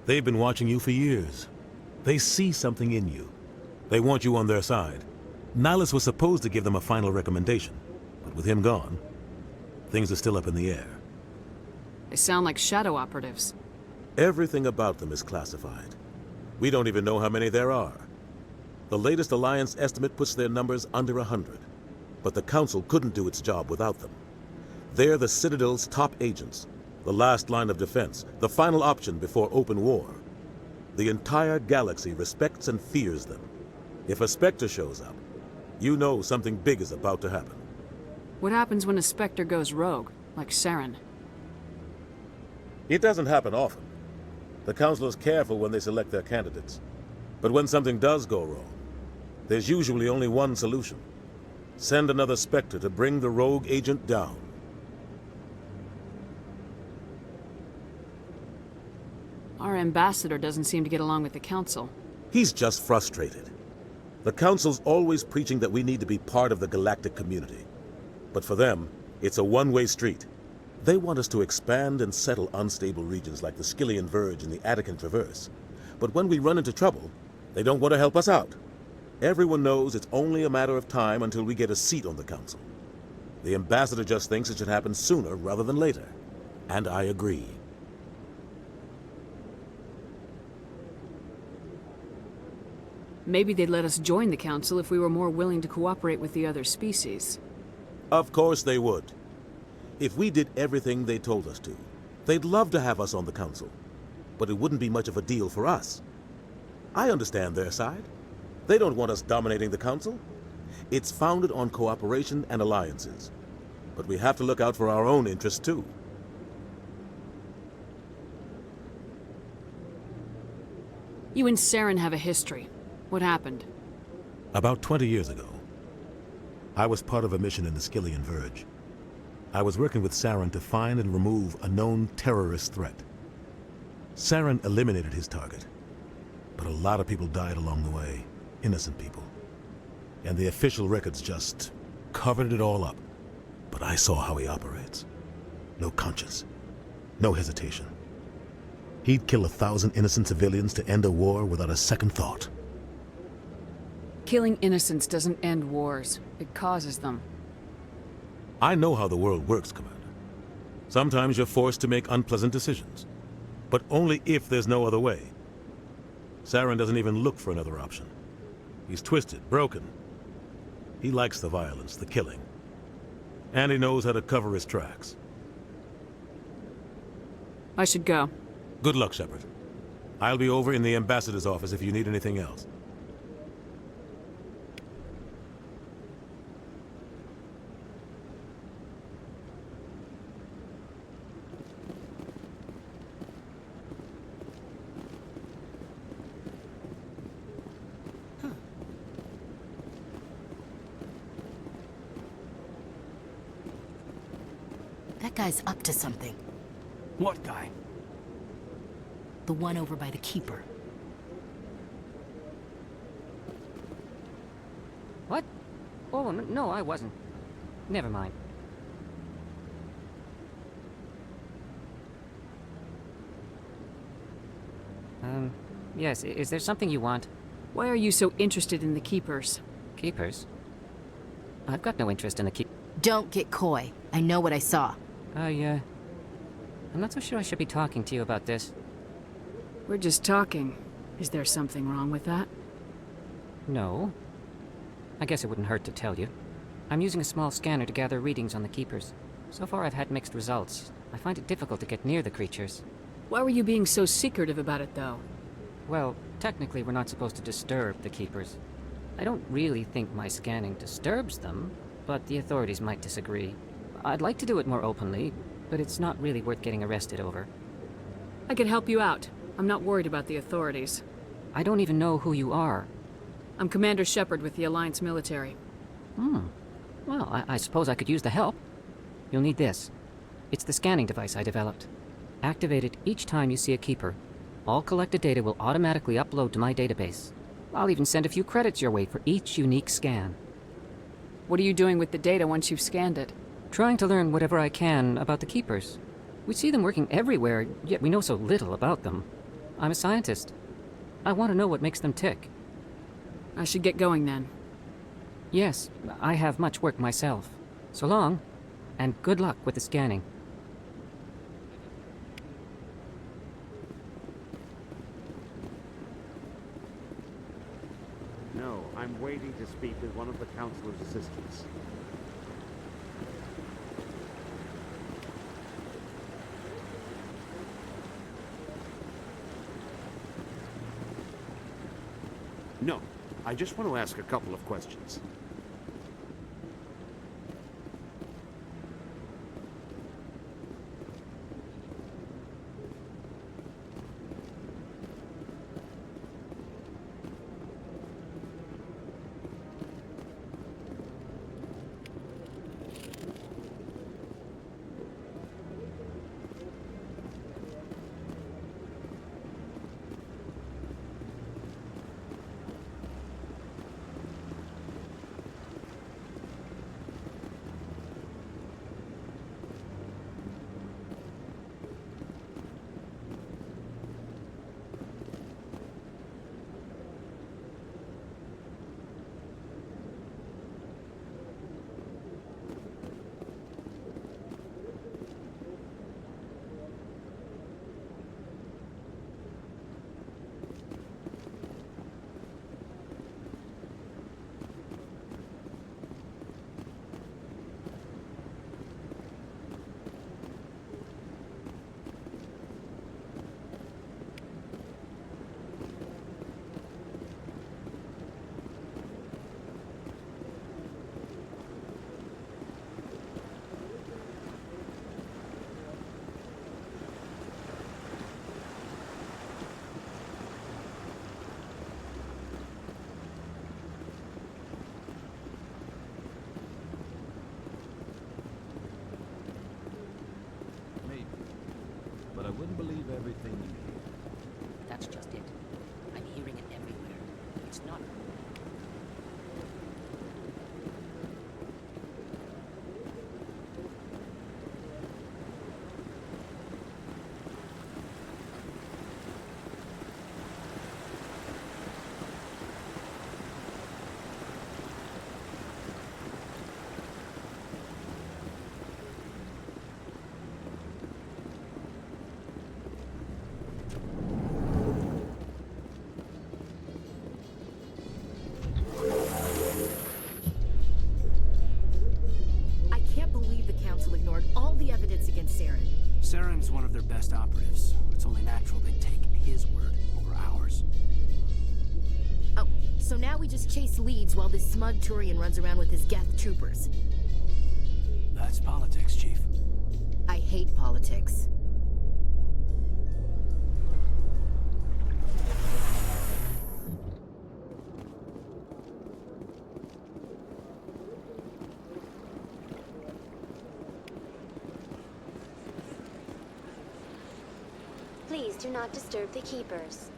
They've been watching you for years. They see something in you. They want you on their side. Nihilus was supposed to give them a final recommendation. But with him gone, things are still up in the air. They sound like shadow operatives. Everything about them is classified. We don't even know how many there are. The latest Alliance estimate puts their numbers under 100. But the Council couldn't do its job without them. They're the Citadel's top agents, the last line of defense, the final option before open war. The entire galaxy respects and fears them. If a Spectre shows up, you know something big is about to happen. What happens when a Spectre goes rogue, like Saren? It doesn't happen often. The Council is careful when they select their candidates. But when something does go wrong, there's usually only one solution. Send another Spectre to bring the rogue agent down. Our ambassador doesn't seem to get along with the Council. He's just frustrated. The Council's always preaching that we need to be part of the galactic community. But for them, it's a one-way street. They want us to expand and settle unstable regions like the Skillian Verge and the Attican Traverse. But when we run into trouble, they don't want to help us out. Everyone knows it's only a matter of time until we get a seat on the Council. The ambassador just thinks it should happen sooner rather than later. And I agree. Maybe they'd let us join the Council if we were more willing to cooperate with the other species. Of course they would. If we did everything they told us to, they'd love to have us on the Council. But it wouldn't be much of a deal for us. I understand their side. They don't want us dominating the Council. It's founded on cooperation and alliances. But we have to look out for our own interests too. You and Saren have a history. What happened? About 20 years ago, I was part of a mission in the Skillian Verge. I was working with Saren to find and remove a known terrorist threat. Saren eliminated his target, but a lot of people died along the way, innocent people. And the official records just covered it all up. But I saw how he operates. No conscience, no hesitation. He'd kill 1,000 innocent civilians to end a war without a second thought. Killing innocents doesn't end wars. It causes them. I know how the world works, Commander. Sometimes you're forced to make unpleasant decisions, but only if there's no other way. Saren doesn't even look for another option. He's twisted, broken. He likes the violence, the killing. And he knows how to cover his tracks. I should go. Good luck, Shepard. I'll be over in the ambassador's office if you need anything else. That guy's up to something. What guy? The one over by the Keeper. What? Oh, no, I wasn't. Never mind. Yes, is there something you want? Why are you so interested in the Keepers? Keepers? I've got no interest in the keep. Don't get coy. I know what I saw. I'm not so sure I should be talking to you about this. We're just talking. Is there something wrong with that? No. I guess it wouldn't hurt to tell you. I'm using a small scanner to gather readings on the Keepers. So far I've had mixed results. I find it difficult to get near the creatures. Why were you being so secretive about it, though? Well, technically we're not supposed to disturb the Keepers. I don't really think my scanning disturbs them, but the authorities might disagree. I'd like to do it more openly, but it's not really worth getting arrested over. I could help you out. I'm not worried about the authorities. I don't even know who you are. I'm Commander Shepard with the Alliance military. Well, I suppose I could use the help. You'll need this. It's the scanning device I developed. Activate it each time you see a Keeper. All collected data will automatically upload to my database. I'll even send a few credits your way for each unique scan. What are you doing with the data once you've scanned it? Trying to learn whatever I can about the Keepers. We see them working everywhere, yet we know so little about them. I'm a scientist. I want to know what makes them tick. I should get going then. Yes, I have much work myself. So long, and good luck with the scanning. No, I'm waiting to speak with one of the Councilor's assistants. No, I just want to ask a couple of questions. about we just chase leads while this smug Turian runs around with his Geth troopers? That's politics, Chief. I hate politics. Please do not disturb the keepers.